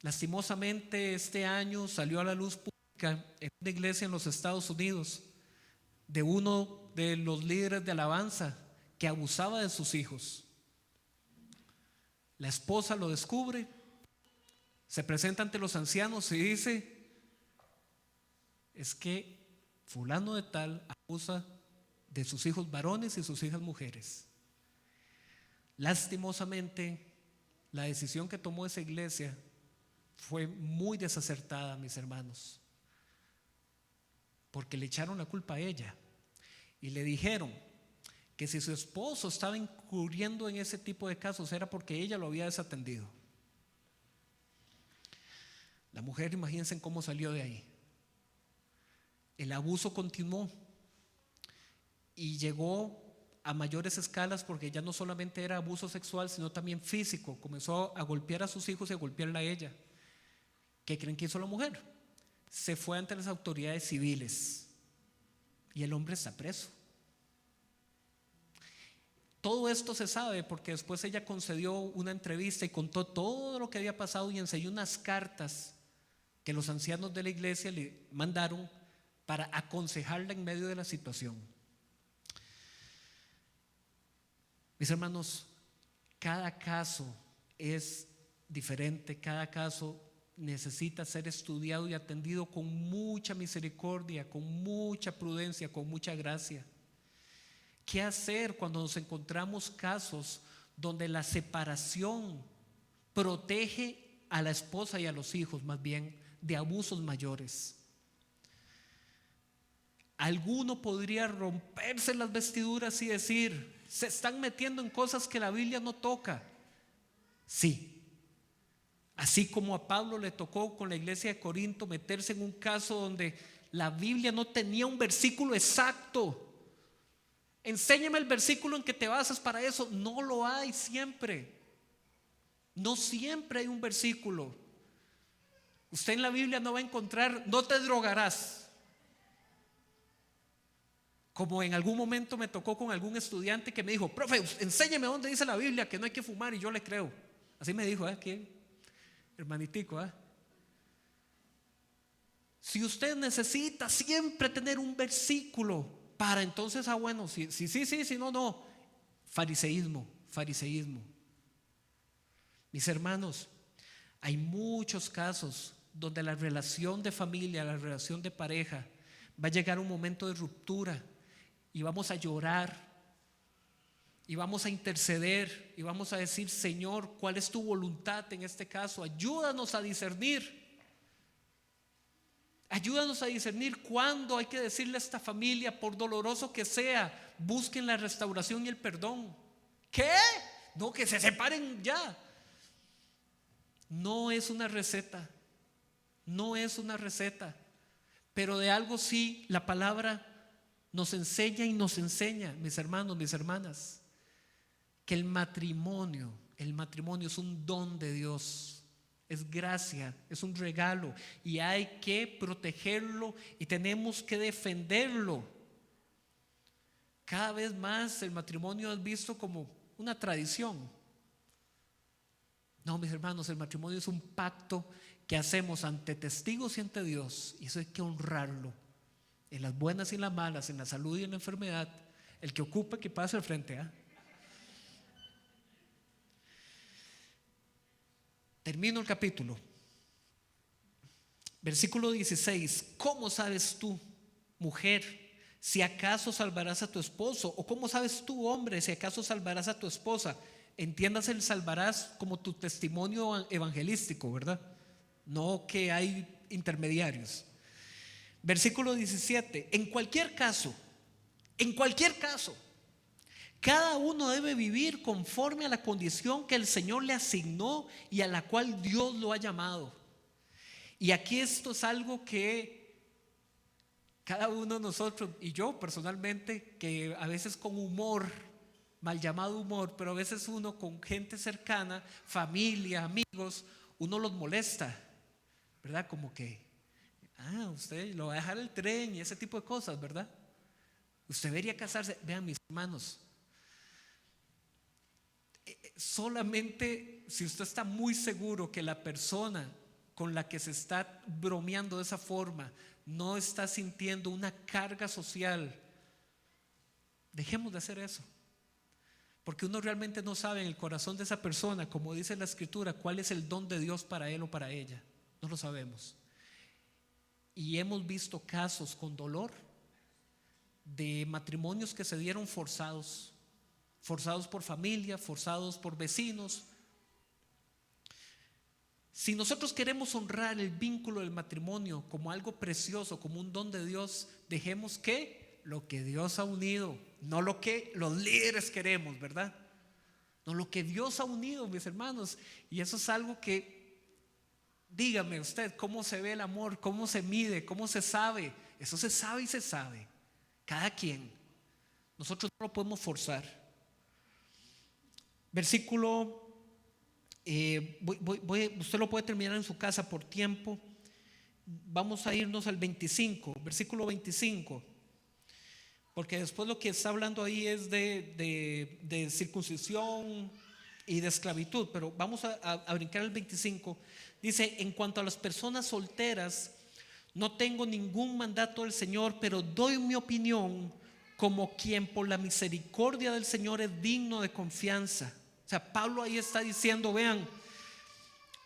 Lastimosamente este año salió a la luz pública en una iglesia en los Estados Unidos de uno de los líderes de alabanza que abusaba de sus hijos. La esposa lo descubre, se presenta ante los ancianos y dice, es que fulano de tal abusa de sus hijos varones y sus hijas mujeres. Lastimosamente, la decisión que tomó esa iglesia fue muy desacertada, mis hermanos, porque le echaron la culpa a ella y le dijeron que si su esposo estaba incurriendo en ese tipo de casos era porque ella lo había desatendido. La mujer, imagínense cómo salió de ahí. El abuso continuó y llegó a mayores escalas, porque ya no solamente era abuso sexual, sino también físico. Comenzó a golpear a sus hijos y a golpearla a ella. ¿Qué creen que hizo la mujer? Se fue ante las autoridades civiles y el hombre está preso. Todo esto se sabe porque después ella concedió una entrevista y contó todo lo que había pasado y enseñó unas cartas que los ancianos de la iglesia le mandaron para aconsejarla en medio de la situación. Mis hermanos, cada caso es diferente, cada caso necesita ser estudiado y atendido con mucha misericordia, con mucha prudencia, con mucha gracia. ¿Qué hacer cuando nos encontramos casos donde la separación protege a la esposa y a los hijos más bien de abusos mayores? Alguno podría romperse las vestiduras y decir: se están metiendo en cosas que la Biblia no toca. Sí, así como a Pablo le tocó con la iglesia de Corinto meterse en un caso donde la Biblia no tenía un versículo exacto. Enséñame el versículo en que te basas para eso. No lo hay siempre. No siempre hay un versículo. Usted en la Biblia no va a encontrar: no te drogarás. Como en algún momento me tocó con algún estudiante que me dijo: profe, enséñeme dónde dice la Biblia que no hay que fumar, y yo le creo. Así me dijo, ¿quién? Hermanitico, Si usted necesita siempre tener un versículo para entonces, bueno, sí, no. Fariseísmo. Mis hermanos, hay muchos casos donde la relación de familia, la relación de pareja, va a llegar un momento de ruptura. Y vamos a llorar, y vamos a interceder, y vamos a decir: Señor, ¿cuál es tu voluntad en este caso? Ayúdanos a discernir. Ayúdanos a discernir cuándo hay que decirle a esta familia, por doloroso que sea, busquen la restauración y el perdón. ¿Qué? No, que se separen ya. No es una receta. No es una receta. Pero de algo sí, la palabra nos enseña y nos enseña, mis hermanos, mis hermanas, que el matrimonio es un don de Dios, es gracia, es un regalo, y hay que protegerlo y tenemos que defenderlo. Cada vez más el matrimonio es visto como una tradición. No, mis hermanos, el matrimonio es un pacto que hacemos ante testigos y ante Dios, y eso hay que honrarlo. En las buenas y en las malas, en la salud y en la enfermedad, el que ocupe que pase al frente. Termino el capítulo. Versículo 16. ¿Cómo sabes tú, mujer, si acaso salvarás a tu esposo? ¿O cómo sabes tú, hombre, si acaso salvarás a tu esposa? Entiendas el salvarás como tu testimonio evangelístico, ¿verdad? No que hay intermediarios. Versículo 17. En cualquier caso, cada uno debe vivir conforme a la condición que el Señor le asignó y a la cual Dios lo ha llamado. Y aquí esto es algo que cada uno de nosotros, y yo personalmente, que a veces con humor, mal llamado humor, pero a veces uno con gente cercana, familia, amigos, uno los molesta, ¿verdad? Como que usted lo va a dejar el tren y ese tipo de cosas, ¿verdad? Usted debería casarse. Vean, mis hermanos, solamente si usted está muy seguro que la persona con la que se está bromeando de esa forma no está sintiendo una carga social, dejemos de hacer eso. Porque uno realmente no sabe en el corazón de esa persona, como dice la Escritura, cuál es el don de Dios para él o para ella. No lo sabemos. Y hemos visto casos con dolor de matrimonios que se dieron forzados por familia, forzados por vecinos. Si nosotros queremos honrar el vínculo del matrimonio como algo precioso, como un don de Dios, dejemos que lo que Dios ha unido, no lo que los líderes queremos, ¿verdad? No, lo que Dios ha unido, mis hermanos. Y eso es algo que, dígame usted, ¿cómo se ve el amor? ¿Cómo se mide? ¿Cómo se sabe? Eso se sabe y se sabe. Cada quien. Nosotros no lo podemos forzar. Versículo, usted lo puede terminar en su casa por tiempo. Vamos a irnos al 25, versículo 25. Porque después lo que está hablando ahí es de circuncisión y de esclavitud. Pero vamos a brincar el 25. Dice: en cuanto a las personas solteras, no tengo ningún mandato del Señor, pero doy mi opinión como quien por la misericordia del Señor es digno de confianza. O sea, Pablo ahí está diciendo: vean,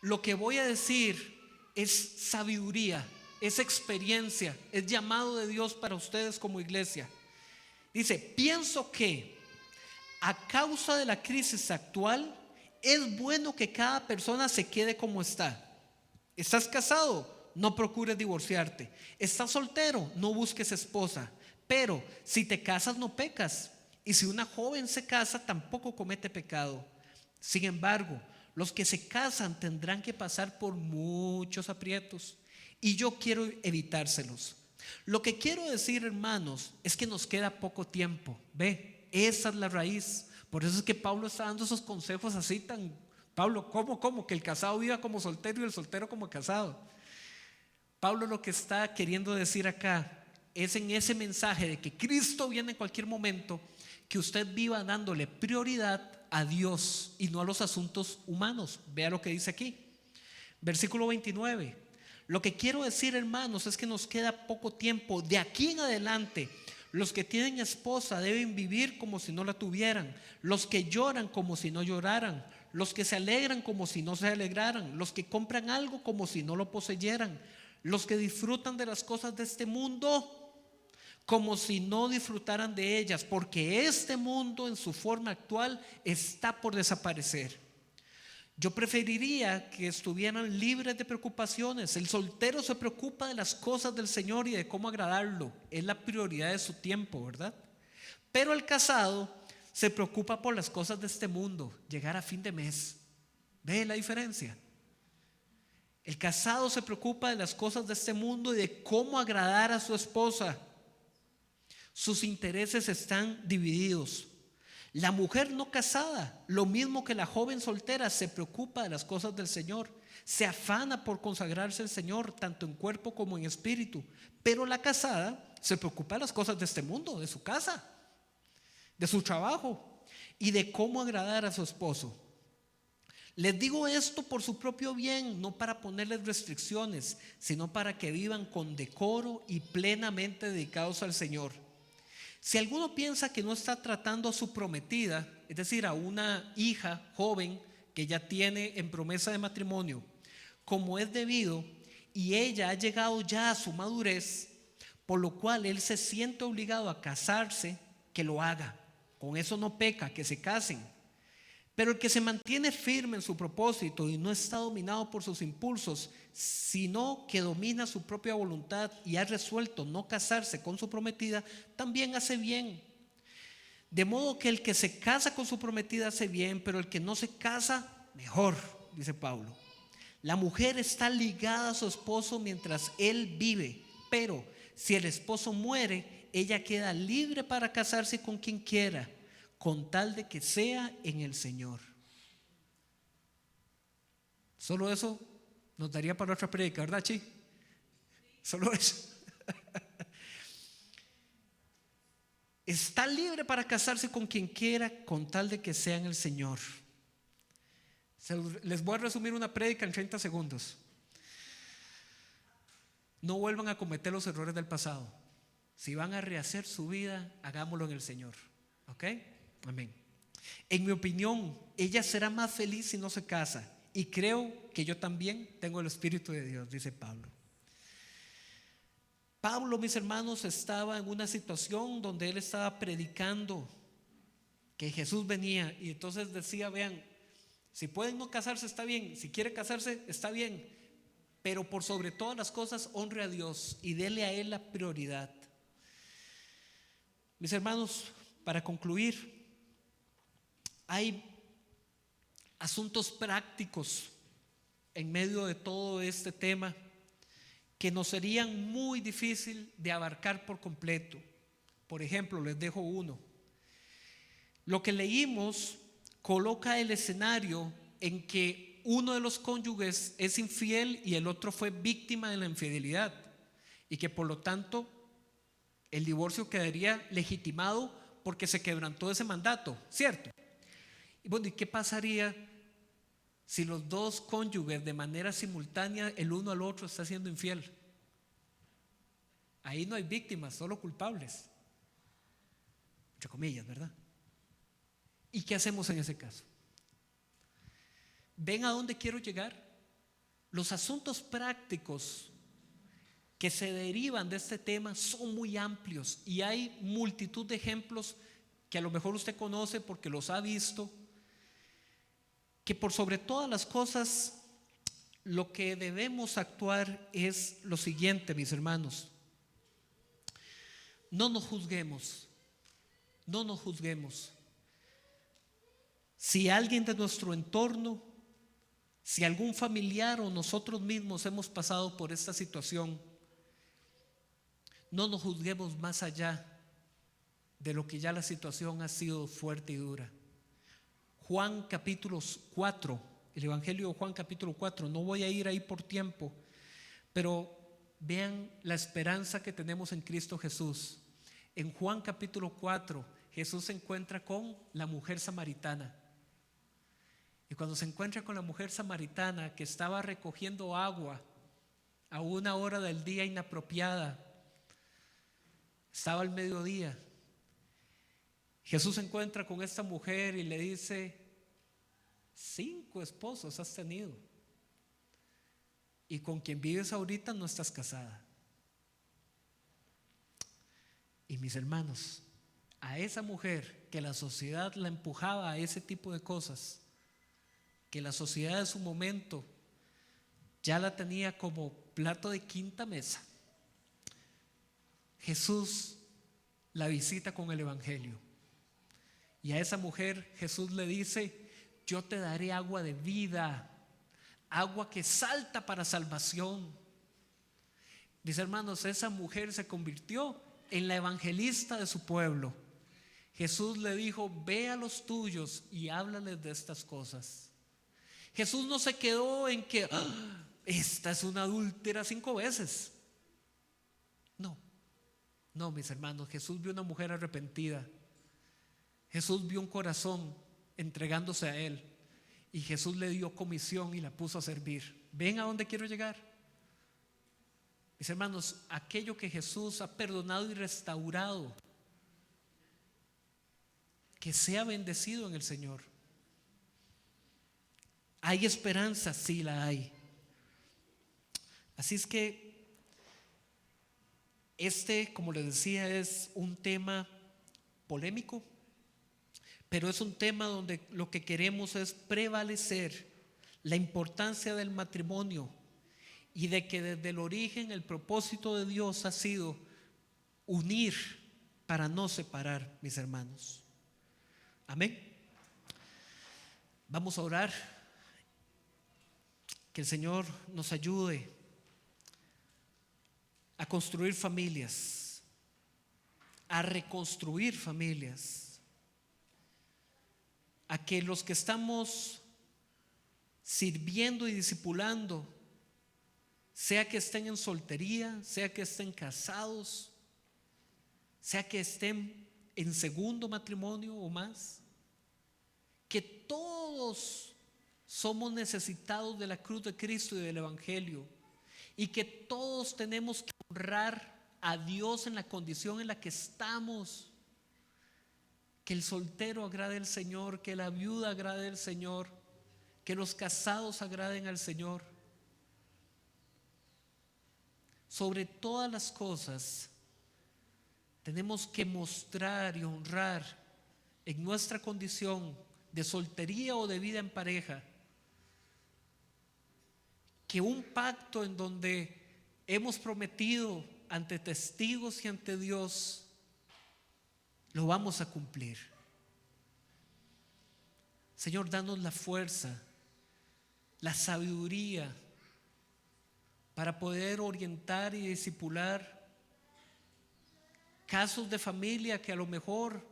lo que voy a decir es sabiduría, es experiencia, es llamado de Dios para ustedes como iglesia. Dice: pienso que a causa de la crisis actual es bueno que cada persona se quede como está. ¿Estás casado? No procures divorciarte. ¿Estás soltero? No busques esposa. Pero si te casas no pecas, y si una joven se casa tampoco comete pecado. Sin embargo, los que se casan tendrán que pasar por muchos aprietos, y yo quiero evitárselos. Lo que quiero decir, hermanos, es que nos queda poco tiempo. Ve, esa es la raíz. Por eso es que Pablo está dando esos consejos así tan... Pablo, ¿cómo? Que el casado viva como soltero y el soltero como casado. Pablo lo que está queriendo decir acá es, en ese mensaje de que Cristo viene en cualquier momento, que usted viva dándole prioridad a Dios y no a los asuntos humanos. Vea lo que dice aquí, versículo 29. Lo que quiero decir, hermanos, es que nos queda poco tiempo. De aquí en adelante, los que tienen esposa deben vivir como si no la tuvieran, los que lloran como si no lloraran, los que se alegran como si no se alegraran, los que compran algo como si no lo poseyeran, los que disfrutan de las cosas de este mundo como si no disfrutaran de ellas, porque este mundo en su forma actual está por desaparecer. Yo preferiría que estuvieran libres de preocupaciones. El soltero se preocupa de las cosas del Señor y de cómo agradarlo. Es la prioridad de su tiempo, ¿verdad? Pero el casado se preocupa por las cosas de este mundo, llegar a fin de mes. ¿Ve la diferencia? El casado se preocupa de las cosas de este mundo y de cómo agradar a su esposa. Sus intereses están divididos. La mujer no casada, lo mismo que la joven soltera, se preocupa de las cosas del Señor, se afana por consagrarse al Señor, tanto en cuerpo como en espíritu. Pero la casada se preocupa de las cosas de este mundo, de su casa, de su trabajo y de cómo agradar a su esposo. Les digo esto por su propio bien, no para ponerles restricciones, sino para que vivan con decoro y plenamente dedicados al Señor. Si alguno piensa que no está tratando a su prometida, es decir, a una hija joven que ya tiene en promesa de matrimonio, como es debido, y ella ha llegado ya a su madurez, por lo cual él se siente obligado a casarse, que lo haga. Con eso no peca, que se casen. Pero el que se mantiene firme en su propósito y no está dominado por sus impulsos, sino que domina su propia voluntad y ha resuelto no casarse con su prometida, también hace bien. De modo que el que se casa con su prometida hace bien, pero el que no se casa, mejor, dice Pablo. La mujer está ligada a su esposo mientras él vive, pero si el esposo muere, ella queda libre para casarse con quien quiera, con tal de que sea en el Señor. Solo eso nos daría para otra prédica, ¿verdad, Chi? Solo eso. Está libre para casarse con quien quiera, con tal de que sea en el Señor. Les voy a resumir una prédica en 30 segundos. No vuelvan a cometer los errores del pasado. Si van a rehacer su vida, hagámoslo en el Señor. ¿Ok? Amén. En mi opinión, ella será más feliz si no se casa, y creo que yo también tengo el Espíritu de Dios, dice Pablo. Pablo, mis hermanos, estaba en una situación donde él estaba predicando que Jesús venía, y entonces decía: vean, si pueden no casarse está bien, si quiere casarse está bien, pero por sobre todas las cosas honre a Dios y dele a Él la prioridad. Mis hermanos, para concluir, hay asuntos prácticos en medio de todo este tema que nos serían muy difícil de abarcar por completo. Por ejemplo, les dejo uno. Lo que leímos coloca el escenario en que uno de los cónyuges es infiel y el otro fue víctima de la infidelidad, y que por lo tanto el divorcio quedaría legitimado porque se quebrantó ese mandato, ¿cierto? Y bueno, ¿y qué pasaría si los dos cónyuges de manera simultánea el uno al otro está siendo infiel? Ahí no hay víctimas, solo culpables, entre comillas, ¿verdad? ¿Y qué hacemos en ese caso? ¿Ven a dónde quiero llegar? Los asuntos prácticos que se derivan de este tema son muy amplios y hay multitud de ejemplos que a lo mejor usted conoce porque los ha visto, que por sobre todas las cosas lo que debemos actuar es lo siguiente, mis hermanos. No nos juzguemos, no nos juzguemos. Si alguien de nuestro entorno, si algún familiar o nosotros mismos hemos pasado por esta situación, no nos juzguemos más allá de lo que ya la situación ha sido fuerte y dura. Juan capítulo 4, el Evangelio de Juan capítulo 4, no voy a ir ahí por tiempo, pero vean la esperanza que tenemos en Cristo Jesús. En Juan capítulo 4, Jesús se encuentra con la mujer samaritana. Y cuando se encuentra con la mujer samaritana que estaba recogiendo agua a una hora del día inapropiada, estaba al mediodía, Jesús se encuentra con esta mujer y le dice: 5 esposos has tenido y con quien vives ahorita no estás casada. Y mis hermanos, a esa mujer que la sociedad la empujaba a ese tipo de cosas, que la sociedad de su momento ya la tenía como plato de quinta mesa, Jesús la visita con el Evangelio. Y a esa mujer Jesús le dice: yo te daré agua de vida, agua que salta para salvación. Mis hermanos, esa mujer se convirtió en la evangelista de su pueblo. Jesús le dijo: ve a los tuyos y háblales de estas cosas. Jesús no se quedó en que esta es una adúltera 5 veces. No, mis hermanos, Jesús vio una mujer arrepentida. Jesús vio un corazón entregándose a Él. Y Jesús le dio comisión y la puso a servir. ¿Ven a dónde quiero llegar? Mis hermanos, aquello que Jesús ha perdonado y restaurado, que sea bendecido en el Señor. ¿Hay esperanza? Sí la hay. Así es que como les decía, es un tema polémico, pero es un tema donde lo que queremos es prevalecer la importancia del matrimonio y de que desde el origen el propósito de Dios ha sido unir para no separar, mis hermanos. Amén. Vamos a orar. Que el Señor nos ayude a construir familias, a reconstruir familias, a que los que estamos sirviendo y discipulando, sea que estén en soltería, sea que estén casados, sea que estén en segundo matrimonio o más, que todos somos necesitados de la cruz de Cristo y del Evangelio, y que todos tenemos que honrar a Dios en la condición en la que estamos. Que el soltero agrade al Señor, que la viuda agrade al Señor, que los casados agraden al Señor. Sobre todas las cosas, tenemos que mostrar y honrar en nuestra condición de soltería o de vida en pareja, que un pacto en donde hemos prometido ante testigos y ante Dios, lo vamos a cumplir. Señor, danos la fuerza, la sabiduría para poder orientar y discipular casos de familia que a lo mejor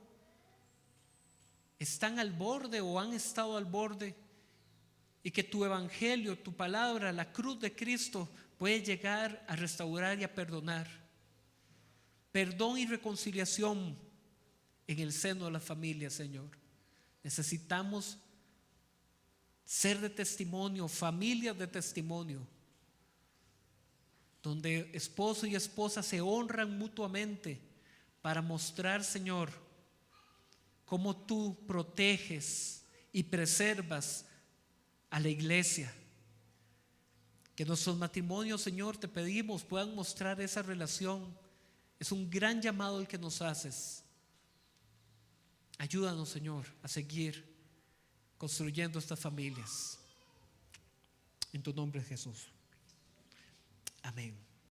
están al borde o han estado al borde, y que tu evangelio, tu palabra, la cruz de Cristo puede llegar a restaurar y a perdonar. Perdón y reconciliación en el seno de la familia, Señor. Necesitamos ser de testimonio, familias de testimonio, donde esposo y esposa se honran mutuamente para mostrar, Señor, cómo tú proteges y preservas a la iglesia. Que nuestros matrimonios, Señor, te pedimos, puedan mostrar esa relación. Es un gran llamado el que nos haces. Ayúdanos, Señor, a seguir construyendo estas familias. En tu nombre, Jesús. Amén.